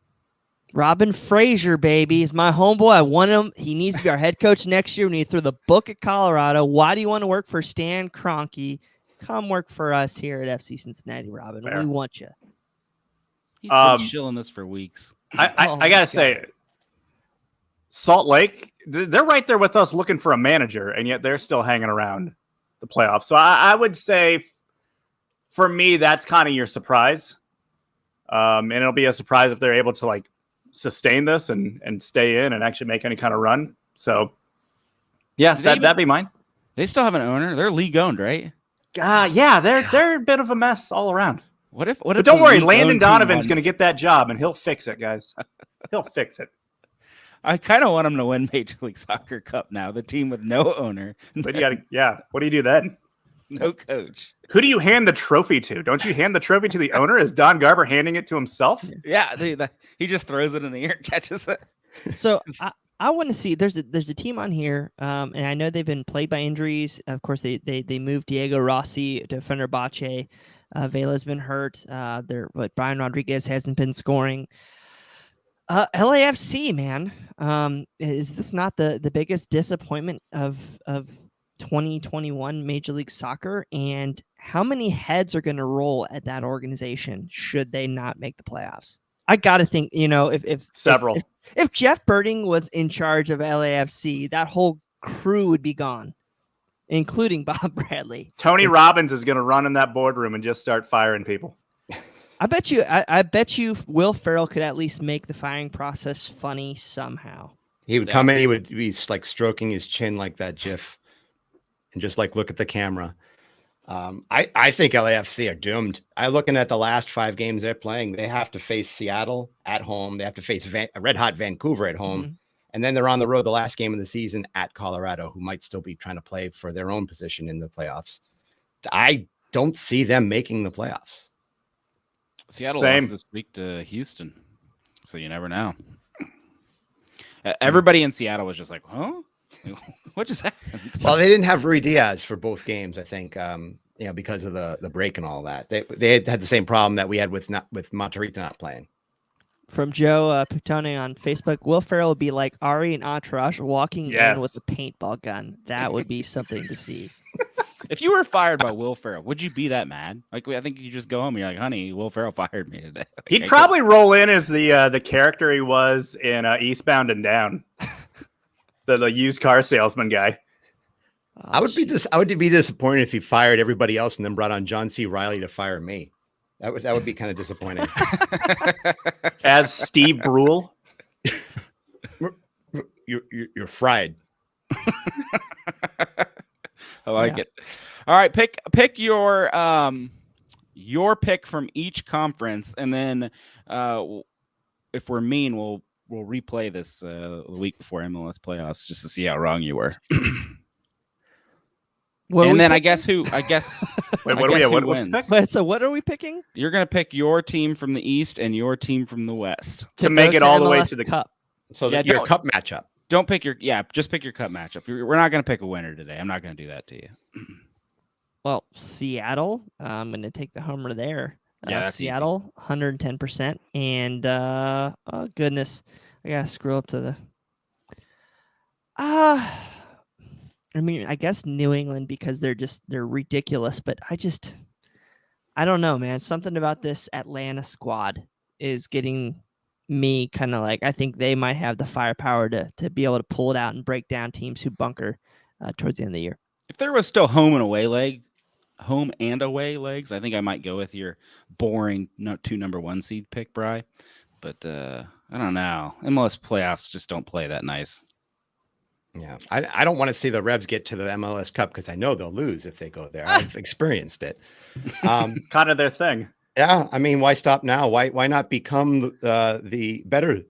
Robin Fraser, baby, is my homeboy. I want him. He needs to be our head coach next year. We need to throw the book at Colorado. Why do you want to work for Stan Kroenke? Come work for us here at FC Cincinnati, Robin. Fair. We want you. He's been chilling this for weeks. I gotta say, Salt Lake, they're right there with us looking for a manager, and yet they're still hanging around the playoffs. So I would say, for me, that's kind of your surprise. And it'll be a surprise if they're able to sustain this and stay in and actually make any kind of run. So yeah, that'd be mine. They still have an owner. They're league owned, right? Yeah, they're a bit of a mess all around. What if? But don't worry, Landon Donovan's going to get that job, and he'll fix it, guys. He'll fix it. I kind of want them to win Major League Soccer Cup now. The team with no owner, But you got to, what do you do then? no coach. Who do you hand the trophy to? Don't you hand the trophy to the owner? Is Don Garber handing it to himself? Yeah, he just throws it in the air and catches it. So I want to see. There's a team on here, and I know they've been plagued by injuries. Of course, they moved Diego Rossi to Fenerbahce. Vela's been hurt. But Brian Rodriguez hasn't been scoring. LAFC, man, is this not the biggest disappointment of 2021 Major League Soccer? And how many heads are going to roll at that organization should they not make the playoffs? I got to think, if Several. If Jeff Birding was in charge of LAFC, that whole crew would be gone, including Bob Bradley. Tony Robbins is going to run in that boardroom and just start firing people. I bet you Will Ferrell could at least make the firing process funny somehow. He would come in, he would be like stroking his chin like that, Geoff, and just like look at the camera. I think LAFC are doomed. I'm looking at the last 5 games they're playing. They have to face Seattle at home. They have to face red hot Vancouver at home. Mm-hmm. And then they're on the road the last game of the season at Colorado, who might still be trying to play for their own position in the playoffs. I don't see them making the playoffs. Seattle lost this week to Houston, so you never know. Everybody in Seattle was just like, huh? What just happened? Well, they didn't have Rui Diaz for both games, I think, because of the break and all that. They had the same problem that we had with Monterrey not playing. From Joe Putone on Facebook, Will Ferrell would be like Ari and Entourage walking in with a paintball gun. That would be something to see. If you were fired by Will Ferrell, would you be that mad? Like, I think you just go home and you're like, honey, Will Ferrell fired me today. Like, He'd probably roll in as the character he was in Eastbound and Down, the used car salesman guy. Oh, I would be disappointed if he fired everybody else and then brought on John C. Reilly to fire me. That would be kind of disappointing. As Steve Brule, you're fried. I like it. All right, pick your pick from each conference, and then if we're mean, we'll replay this the week before MLS playoffs just to see how wrong you were. I guess wait, what are we? What's the pick? Wait, so what are we picking? You're gonna pick your team from the East and your team from the West to make it all the way to the Cup. So your cup matchup. Don't pick just pick your cup matchup. We're not going to pick a winner today. I'm not going to do that to you. Well, Seattle, I'm going to take the homer there. Yeah, Seattle, 110%. And, oh, goodness, I got to scroll up to the... I guess New England, because they're ridiculous. But I don't know, man. Something about this Atlanta squad is getting... me kind of like, I think they might have the firepower to be able to pull it out and break down teams who bunker towards the end of the year. If there was still home and away legs, I think I might go with your boring 2 number 1 seed pick, Bri. But I don't know. MLS playoffs just don't play that nice. Yeah, I don't want to see the Revs get to the MLS Cup because I know they'll lose if they go there. I've experienced it. It's kind of their thing. Yeah, I mean, why stop now? Why not become the better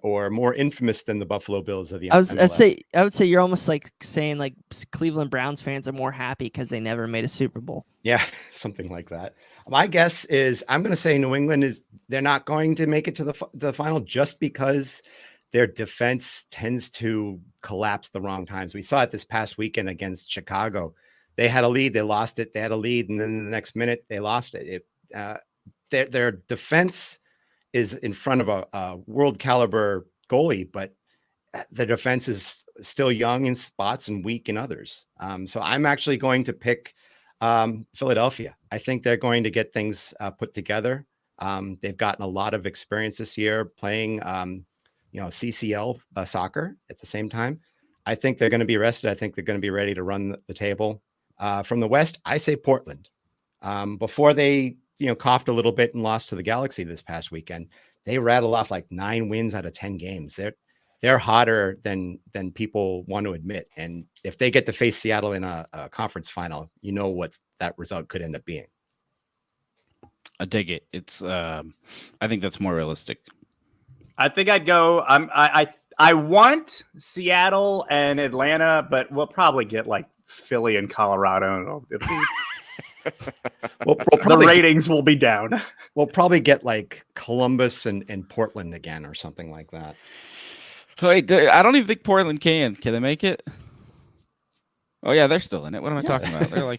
or more infamous than the Buffalo Bills of the MLS? I would say you're almost like saying like Cleveland Browns fans are more happy because they never made a Super Bowl. Yeah, something like that. My guess is I'm going to say New England they're not going to make it to the final just because their defense tends to collapse the wrong times. We saw it this past weekend against Chicago. They had a lead, they lost it. They had a lead, and then the next minute they lost it. Their defense is in front of a world caliber goalie, but the defense is still young in spots and weak in others. So I'm actually going to pick Philadelphia. I think they're going to get things put together. They've gotten a lot of experience this year playing, CCL soccer at the same time. I think they're going to be rested. I think they're going to be ready to run the table. From the West, I say Portland. Before they coughed a little bit and lost to the Galaxy this past weekend, they rattled off like 9 wins out of 10 games. they're hotter than people want to admit. And if they get to face Seattle in a conference final, you know what that result could end up being. I dig it. It's I think that's more realistic. I think I'd go. I want Seattle and Atlanta, but we'll probably get like Philly and Colorado. The ratings will be down. We'll probably get like Columbus and Portland again or something like that. Wait, I don't even think Portland can. Can they make it? Oh yeah, they're still in it. What am I talking about? They're like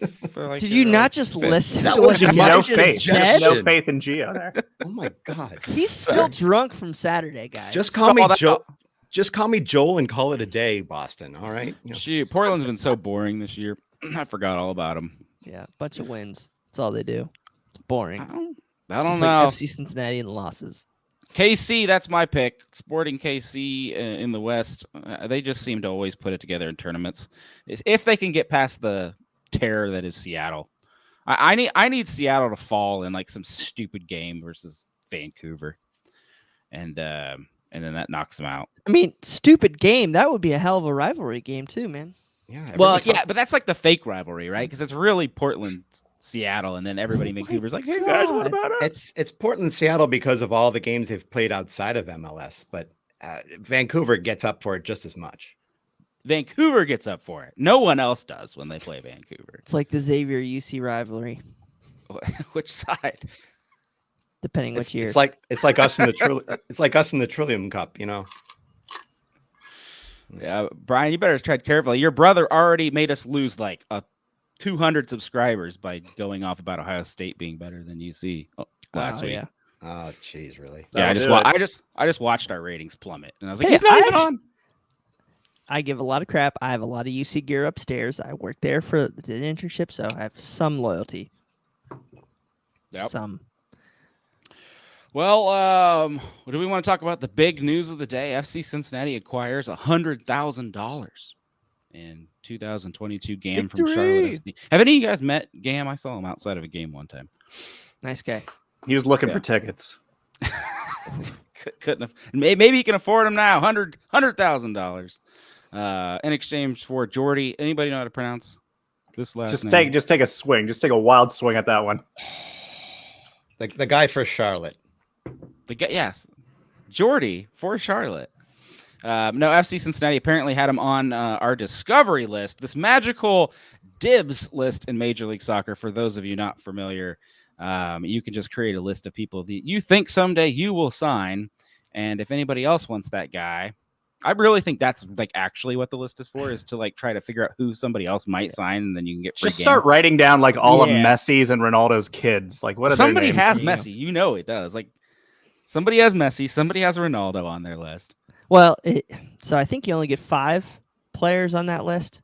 Did you not just listen? That to was what just Geoff No my faith. said? No faith in Geo there. Oh my God. He's still drunk from Saturday, guys. Just call me Stall that Joel. out. Just call me Joel and call it a day, Boston. All right. You know. Shoot, Portland's been so boring this year. I forgot all about them. Yeah, bunch of wins. That's all they do. It's boring. I don't Just know. like FC Cincinnati and losses. KC, that's my pick. Sporting KC in the West. They just seem to always put it together in tournaments. If they can get past the terror that is Seattle. I need Seattle to fall in like some stupid game versus Vancouver. And then that knocks them out. I mean, stupid game. That would be a hell of a rivalry game too, man. Yeah. Well, yeah, but that's like the fake rivalry, right? Because it's really Portland, Seattle, and then everybody in Vancouver's like, hey guys, what about it? It's Portland, Seattle because of all the games they've played outside of MLS, but Vancouver gets up for it just as much. Vancouver gets up for it. No one else does when they play Vancouver. It's like the Xavier UC rivalry, Which side? depending which year. It's like us in the Trillium Cup, you know. Yeah, Brian, you better tread carefully. Your brother already made us lose like 200 subscribers by going off about Ohio State being better than UC last week. Yeah. Oh, geez, really? Yeah, That'll do I just watched our ratings plummet, and I was like, Hey, he's not even on. I give a lot of crap. I have a lot of UC gear upstairs. I work there for the internship, so I have some loyalty. Yep. Some. Well, do we want to talk about the big news of the day? FC Cincinnati acquires $100,000 in 2022 Gam from Charlotte Victory! SD. Have any of you guys met Gam? I saw him outside of a game one time. Nice guy. He was looking Yeah. for tickets. Couldn't have. Maybe he can afford them now. $100,000 in exchange for Jordy. Anybody know how to pronounce this last Just name? take a swing. Just take a wild swing at that one. The guy for Charlotte. Yes, Jordy for Charlotte. No, FC Cincinnati apparently had him on our discovery list, this magical dibs list in Major League Soccer. For those of you not familiar, you can just create a list of people that you think someday you will sign, and if anybody else wants that guy, I really think that's like actually what the list is for, is to like try to figure out who somebody else might sign, and then you can get free Just game. start writing down like all of Yeah. Messi's and Ronaldo's kids. Like what are Somebody their names? has Yeah. Messi, you know it does. Like somebody has Messi, somebody has Ronaldo on their list. Well, so I think you only get 5 players on that list,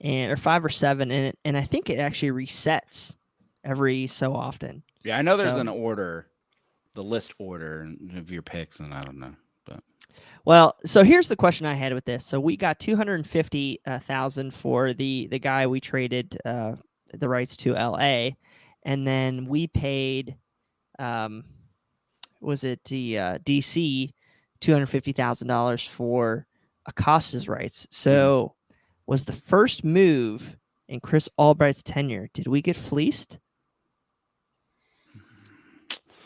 or 5 or 7, and I think it actually resets every so often. Yeah, I know there's So- an order, the list order of your picks, and I don't know. But Well, so here's the question I had with this. So we got 250,000 for the guy we traded the rights to LA, and then we paid, was it the DC $250,000 for Acosta's rights? So was the first move in Chris Albright's tenure? Did we get fleeced?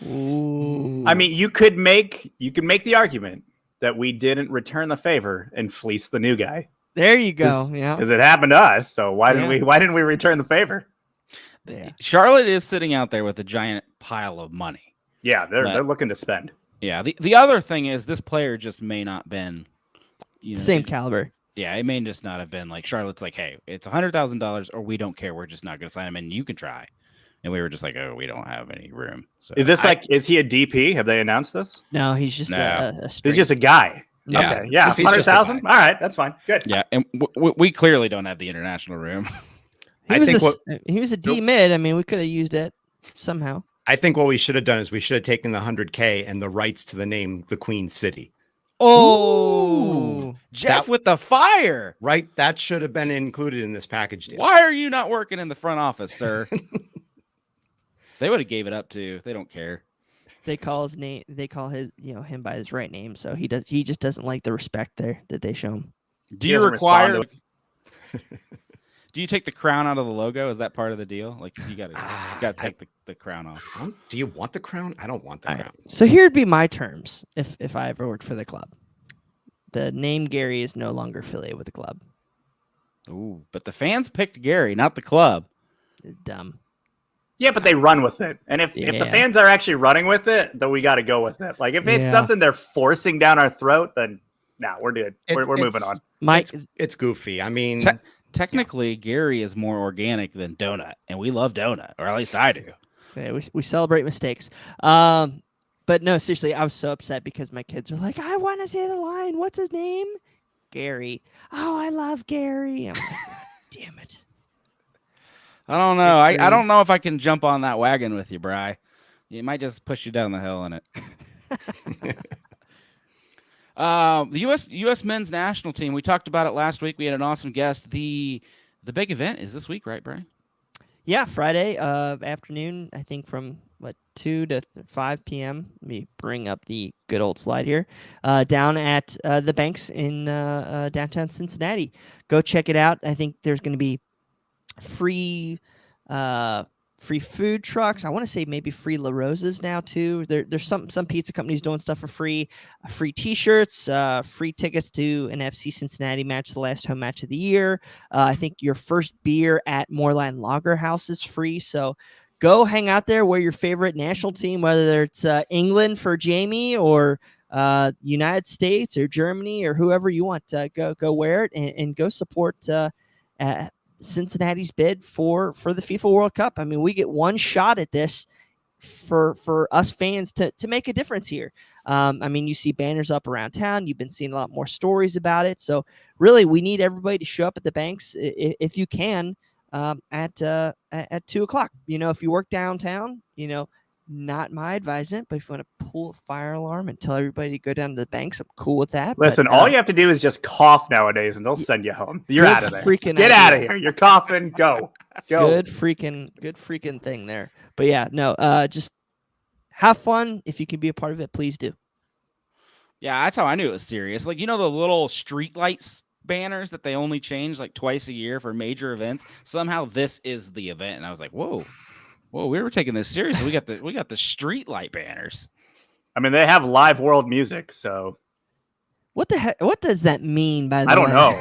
Ooh. I mean, you could make the argument that we didn't return the favor and fleece the new guy. There you go. Yeah. Because it happened to us. So why Yeah. didn't we return the favor? Yeah. Charlotte is sitting out there with a giant pile of money. Yeah, they're But- looking to spend. Yeah. The other thing is this player just may not been, Same caliber. Yeah, it may just not have been like Charlotte's like, hey, it's $100,000 or we don't care. We're just not going to sign him, and you can try. And we were just like, oh, we don't have any room. So Is this is he a DP? Have they announced this? No, he's just No. a He's straight- just a guy. Yeah. Okay. Yeah. He's just a 100,000. guy. All right. That's fine. Good. Yeah, and we clearly don't have the international room. He was a D mid. I mean, we could have used it somehow. I think what we should have done is we should have taken the 100K and the rights to the name the Queen City. Oh, Geoff with the fire. Right? That should have been included in this package deal. Why are you not working in the front office, sir? They would have gave it up too. They don't care. They call his name. They call him by his right name. So he just doesn't like the respect there that they show him. Do He you doesn't respond require? to Do you take the crown out of the logo? Is that part of the deal? Like you gotta take the crown off. Do you want the crown? I don't want the All crown. right. So here'd be my terms if I ever worked for the club. The name Gary is no longer affiliated with the club. Ooh, but the fans picked Gary, not the club. Dumb. Yeah, but they run with it. And if the Yeah. fans are actually running with it, then we got to go with it. Like if it's Yeah. something they're forcing down our throat, then we're good. We're moving It's- on. Mike, It's goofy. I mean, Technically, Gary is more organic than Donut, and we love Donut, or at least I do. okay, we celebrate mistakes. But no, seriously, I was so upset because my kids are like, I want to say the line. What's his name? Gary. Oh, I love Gary. I'm like, God damn it. I don't know. I don't know if I can jump on that wagon with you, Bri. It might just push you down the hill in it. The U.S. men's national team. We talked about it last week. We had an awesome guest. The big event is this week, right, Brian? Yeah, Friday afternoon, I think from 2 to 5 p.m. Let me bring up the good old slide here. Down at the Banks in downtown Cincinnati. Go check it out. I think there's going to be free food trucks. I want to say maybe free La Rosas now too. There's some pizza companies doing stuff for free. Free T-shirts, free tickets to an FC Cincinnati match, the last home match of the year. I think your first beer at Moorline Lager House is free. So go hang out there, wear your favorite national team, whether it's England for Jamie or United States or Germany or whoever you want. Go wear it and go support Cincinnati's bid for the FIFA World Cup. I mean, we get one shot at this for us fans to make a difference here. I mean, you see banners up around town. You've been seeing a lot more stories about it. So really, we need everybody to show up at the Banks if you can at 2:00. If you work downtown, not my advisement, but if you want to pull a fire alarm and tell everybody to go down to the Banks, I'm cool with that. Listen, but, all you have to do is just cough nowadays, and they'll send you home. You're good out of there. freaking Get idea. out of here. You're coughing. Go. Good freaking thing there. But yeah, no, just have fun. If you can be a part of it, please do. Yeah, that's how I knew it was serious. Like, the little street lights banners that they only change like twice a year for major events. Somehow this is the event, and I was like, whoa, we were taking this seriously. We got the street light banners. I mean, they have live world music, so What the heck? What does that mean? By the way, I don't know.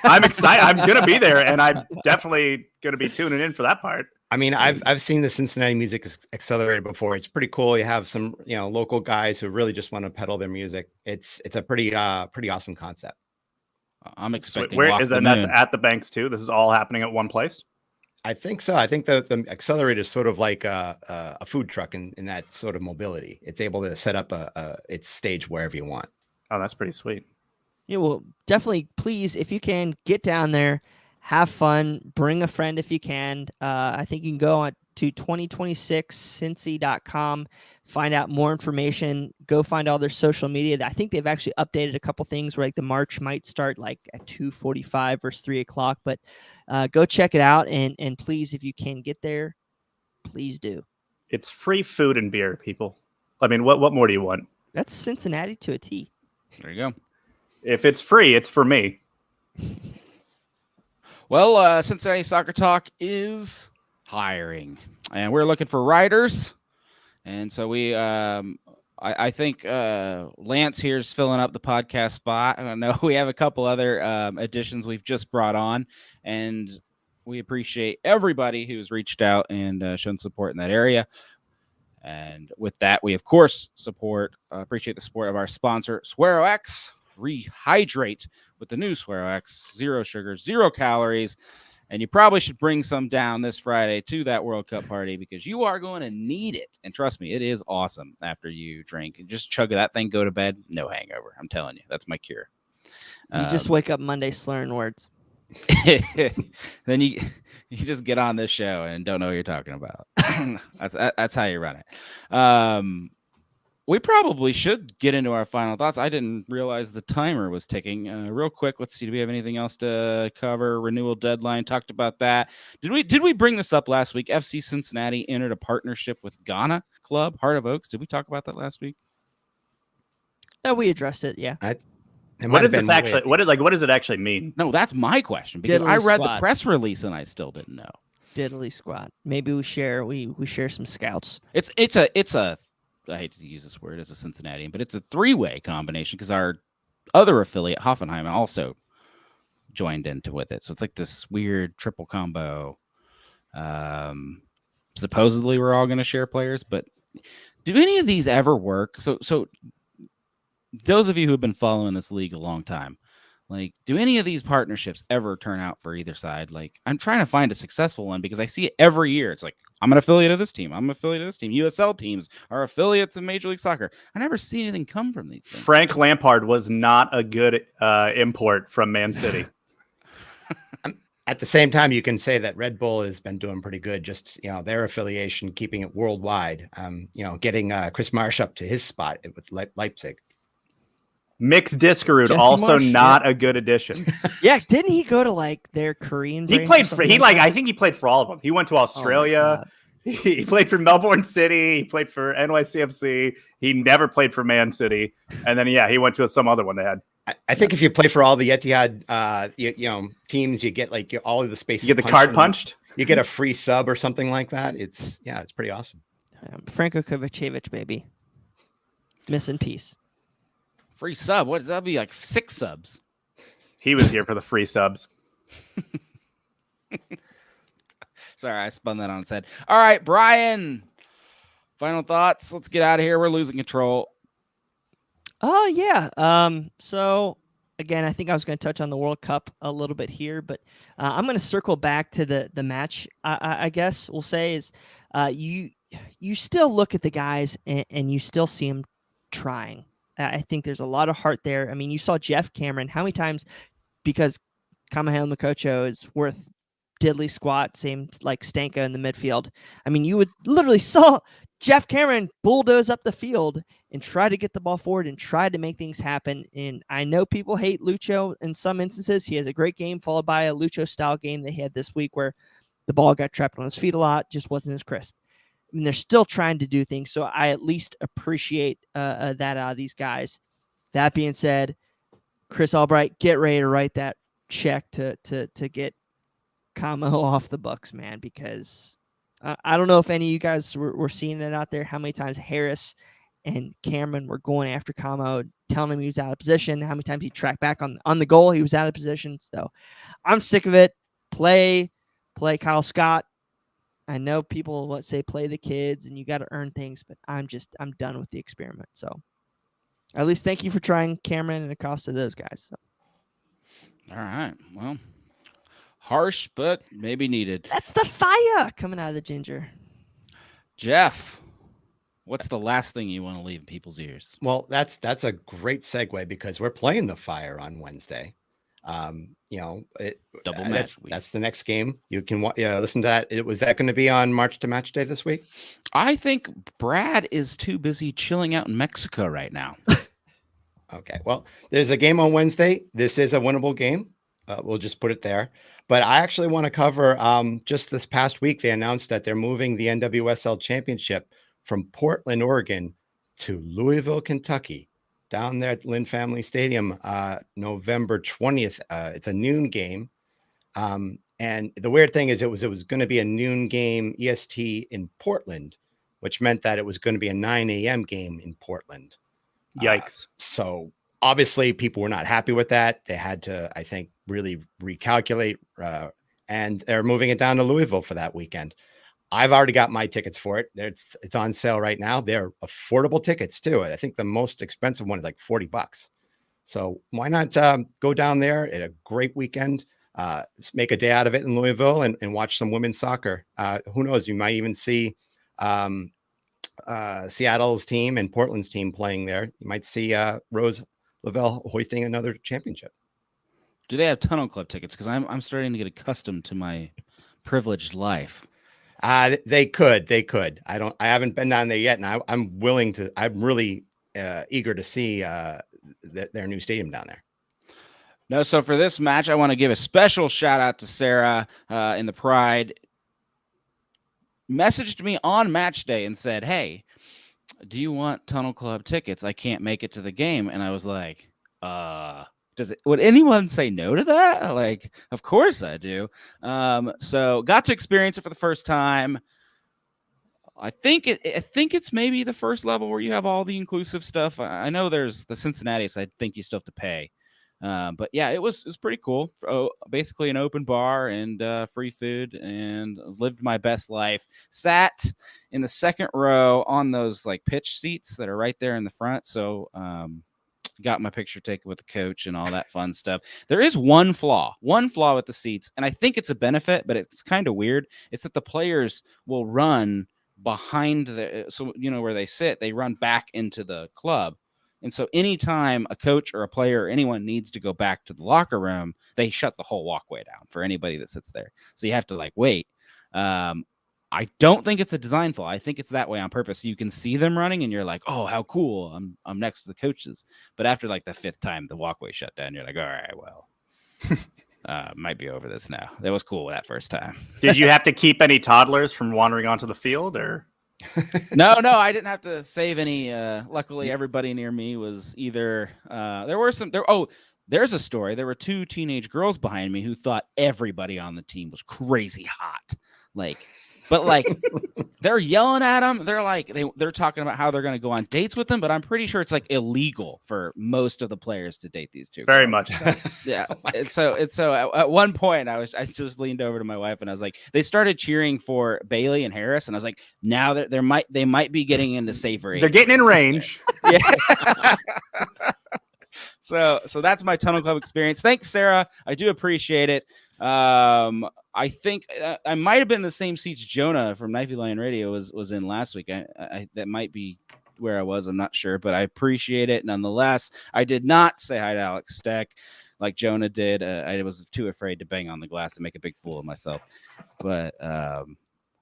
I'm excited. I'm gonna be there, and I'm definitely gonna be tuning in for that part. I mean, I've seen the Cincinnati Music Accelerator before. It's pretty cool. You have some, local guys who really just want to peddle their music. It's a pretty awesome concept. I'm expecting. Where Walk is the that? That's Moon. at the Banks too. This is all happening at one place. I think so. I think the Accelerator is sort of like a food truck in that sort of mobility. It's able to set up its stage wherever you want. Oh, that's pretty sweet. Yeah, well, definitely, please, if you can, get down there, have fun, bring a friend if you can. I think you can go on to 2026cincy.com, find out more information, go find all their social media. I think they've actually updated a couple things where like the march might start like at 2:45 versus 3:00, but go check it out. And please, if you can get there, please do. It's free food and beer, people. I mean, what more do you want? That's Cincinnati to a T. There you go. If it's free, it's for me. Well, Cincinnati Soccer Talk is hiring, and we're looking for writers. And so we, I think Lance here is filling up the podcast spot. I know we have a couple other additions we've just brought on, and we appreciate everybody who's reached out and shown support in that area. And with that, we of course appreciate the support of our sponsor, Suero X. Rehydrate with the new Suero X, 0 sugar, 0 calories. And you probably should bring some down this Friday to that World Cup party because you are going to need it. And trust me, it is awesome after you drink. Just chug that thing, go to bed, no hangover. I'm telling you, that's my cure. You just wake up Monday slurring words. Then you just get on this show and don't know what you're talking about. That's how you run it. we probably should get into our final thoughts. I didn't realize the timer was ticking. Real quick, let's see. Do we have anything else to cover? Renewal deadline. Talked about that. Did we bring this up last week? FC Cincinnati entered a partnership with Ghana Club Heart of Oaks. Did we talk about that last week? We addressed it. Yeah. What does this actually? What does it actually mean? No, that's my question because Diddly I read squat. the press release and I still didn't know. Diddly squat. Maybe we share some scouts. It's a I hate to use this word as a Cincinnatian, but it's a three-way combination because our other affiliate Hoffenheim also joined into with it. So it's like this weird triple combo. Supposedly we're all going to share players, but do any of these ever work? So those of you who have been following this league a long time, like, do any of these partnerships ever turn out for either side? Like, I'm trying to find a successful one because I see it every year. It's like, I'm an affiliate of this team. I'm an affiliate of this team. USL teams are affiliates of Major League Soccer. I never see anything come from these things. Frank Lampard was not a good import from Man City. At the same time, you can say that Red Bull has been doing pretty good. Just, their affiliation, keeping it worldwide. Getting Chris Marsh up to his spot with Leipzig. Mix Diskerud, Jesse also Marsh, not a good addition. Yeah, didn't he go to like their Korean? He branch or played for something like that? I think he played for all of them. He went to Australia. He played for Melbourne City. He played for NYCFC. He never played for Man City. And then he went to some other one they had. I think if you play for all the Etihad, teams, you get like all of the spaces. You get the card punched. You get a free sub or something like that. It's pretty awesome. Franko Kovacevic, baby, missing piece. Free sub? What? That'd be like 6 subs. He was here for the free subs. Sorry, I spun that on its head. All right, Bryan. Final thoughts. Let's get out of here. We're losing control. Oh yeah. So again, I think I was going to touch on the World Cup a little bit here, but I'm going to circle back to the match. I guess we'll say is you still look at the guys and you still see them trying. I think there's a lot of heart there. I mean, you saw Geoff Cameron how many times, because Kamahale Makocho is worth diddly squat, same like Stanka in the midfield. I mean, you would literally saw Geoff Cameron bulldoze up the field and try to get the ball forward and try to make things happen. And I know people hate Lucho in some instances. He has a great game followed by a Lucho style game they had this week where the ball got trapped on his feet a lot, just wasn't as crisp. I mean, they're still trying to do things, so I at least appreciate that out of these guys. That being said, Chris Albright, get ready to write that check to get Camo off the books, man, because I don't know if any of you guys were seeing it out there, how many times Harris and Cameron were going after Camo, telling him he was out of position, how many times he tracked back on the goal, he was out of position. So I'm sick of it. Play Kyle Scott. I know people say play the kids and you got to earn things, but I'm done with the experiment. So at least thank you for trying, Cameron and Acosta, those guys. So. All right. Well, harsh, but maybe needed. That's the fire coming out of the ginger. Geoff, what's the last thing you want to leave in people's ears? Well, that's a great segue because we're playing the Fire on Wednesday. Double match week. That's the next game. You can listen to that. Was that going to be on March to Match Day this week? I think Brad is too busy chilling out in Mexico right now. Okay. Well, there's a game on Wednesday. This is a winnable game. We'll just put it there. But I actually want to cover just this past week, they announced that they're moving the NWSL Championship from Portland, Oregon to Louisville, Kentucky. Down there at Lynn Family Stadium, November 20th. It's a noon game. And the weird thing is it was going to be a noon game EST in Portland, which meant that it was going to be a 9 a.m. game in Portland. Yikes. So obviously people were not happy with that. They had to, I think, really recalculate, and they're moving it down to Louisville for that weekend. I've already got my tickets for it. It's on sale right now. They're affordable tickets too. I think the most expensive one is like $40. So why not go down there at a great weekend, make a day out of it in Louisville and watch some women's soccer. Who knows? You might even see Seattle's team and Portland's team playing there. You might see Rose Lavelle hoisting another championship. Do they have Tunnel Club tickets? Because I'm starting to get accustomed to my privileged life. They could. I haven't been down there yet, and I'm willing to. I'm really eager to see their new stadium down there. No, so for this match, I want to give a special shout out to Sarah in the Pride. Messaged me on match day and said, "Hey, do you want Tunnel Club tickets? I can't make it to the game." And I was like, would anyone say no to that? Like, of course I do. So got to experience it for the first time. I think it's maybe the first level where you have all the inclusive stuff. I know there's the Cincinnati, so I think you still have to pay. But yeah, it was pretty cool. Basically an open bar and free food, and lived my best life. Sat in the second row on those like pitch seats that are right there in the front. So got my picture taken with the coach and all that fun stuff. There is one flaw with the seats, and I think it's a benefit, but it's kind of weird. It's that the players will run behind where they sit, they run back into the club. And so anytime a coach or a player or anyone needs to go back to the locker room, they shut the whole walkway down for anybody that sits there. So you have to wait. I don't think it's a design flaw. I think it's that way on purpose. You can see them running and you're like, oh, how cool. I'm next to the coaches. But after the fifth time the walkway shut down, you're like, all right, well, might be over this now. That was cool that first time. Did you have to keep any toddlers from wandering onto the field, or? No, I didn't have to save any. Luckily, everybody near me was either there's a story. There were two teenage girls behind me who thought everybody on the team was crazy hot. But they're yelling at them. They're talking about how they're going to go on dates with them, but I'm pretty sure it's illegal for most of the players to date these two. Very much. Yeah. So at one point I just leaned over to my wife and I was like, they started cheering for Bailey and Harris, and I was like, now that they might be getting into safer age. They're getting in range. Yeah. So that's my Tunnel Club experience. Thanks, Sarah. I do appreciate it. I think I might have been in the same seats Jonah from Knifey Lion Radio was in last week. I that might be where I was. I'm not sure, but I appreciate it nonetheless. I did not say hi to Alex Steck like Jonah did. I was too afraid to bang on the glass and make a big fool of myself. But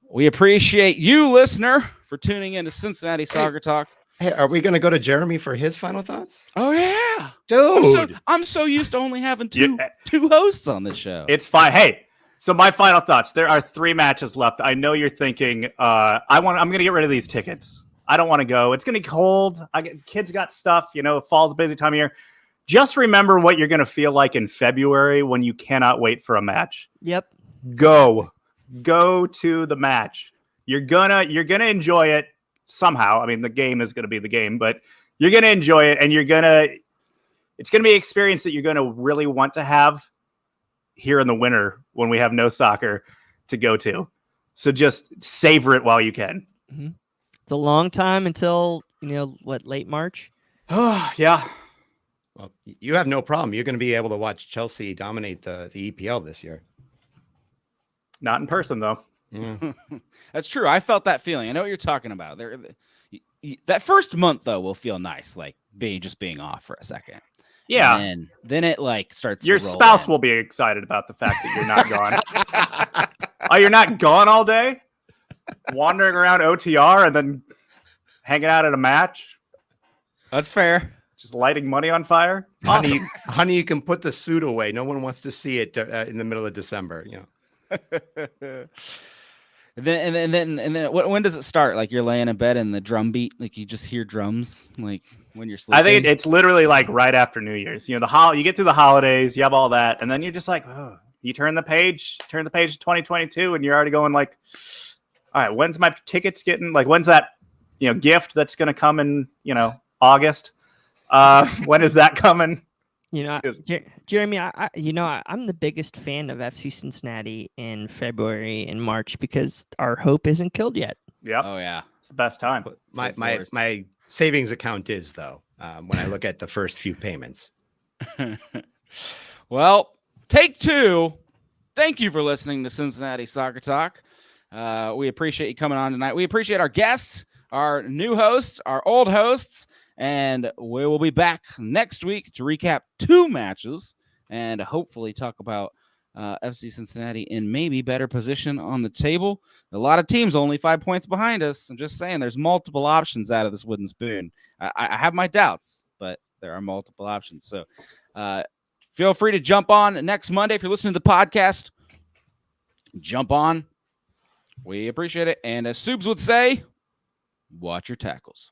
we appreciate you, listener, for tuning in to Cincinnati Soccer Talk. Hey, are we going to go to Jeremy for his final thoughts? Oh yeah, dude! I'm so used to only having two hosts on the show. It's fine. Hey, so my final thoughts. There are 3 matches left. I know you're thinking, I'm going to get rid of these tickets. I don't want to go. It's going to be cold. Kids got stuff. Fall's a busy time of year. Just remember what you're going to feel like in February when you cannot wait for a match. Yep. Go to the match. You're gonna enjoy it. Somehow, I mean, the game is going to be the game, but you're going to enjoy it, and it's going to be an experience that you're going to really want to have here in the winter when we have no soccer to go to. So just savor it while you can. Mm-hmm. It's a long time until, late March? Oh, yeah. Well, you have no problem. You're going to be able to watch Chelsea dominate the EPL this year. Not in person, though. Yeah. That's true. I felt that feeling. I know what you're talking about. That first month though will feel nice, being off for a second. Yeah. And then it starts. Your spouse will be excited about the fact that you're not gone. Oh, you're not gone all day, wandering around OTR and then hanging out at a match. That's fair. Just lighting money on fire. Awesome. Honey, you can put the suit away. No one wants to see it in the middle of December. And then when does it start? You're laying in bed and the drum beat, you just hear drums, when you're sleeping. I think it's literally right after New Year's. You get through the holidays, you have all that, and then you're just oh. You turn the page to 2022, and you're already going all right, when's my tickets getting? When's that gift that's going to come in August? When is that coming? Jeremy, I'm the biggest fan of FC Cincinnati in February and March because our hope isn't killed yet. Yep. Oh yeah, it's the best time. But my savings account is though when I look at the first few payments. Well, take 2. Thank you for listening to Cincinnati Soccer Talk. We appreciate you coming on tonight. We appreciate our guests, our new hosts, our old hosts. And we will be back next week to recap 2 matches and hopefully talk about FC Cincinnati in maybe better position on the table. A lot of teams only 5 points behind us. I'm just saying there's multiple options out of this wooden spoon. I have my doubts, but there are multiple options. So feel free to jump on next Monday. If you're listening to the podcast, jump on. We appreciate it. And as Subs would say, watch your tackles.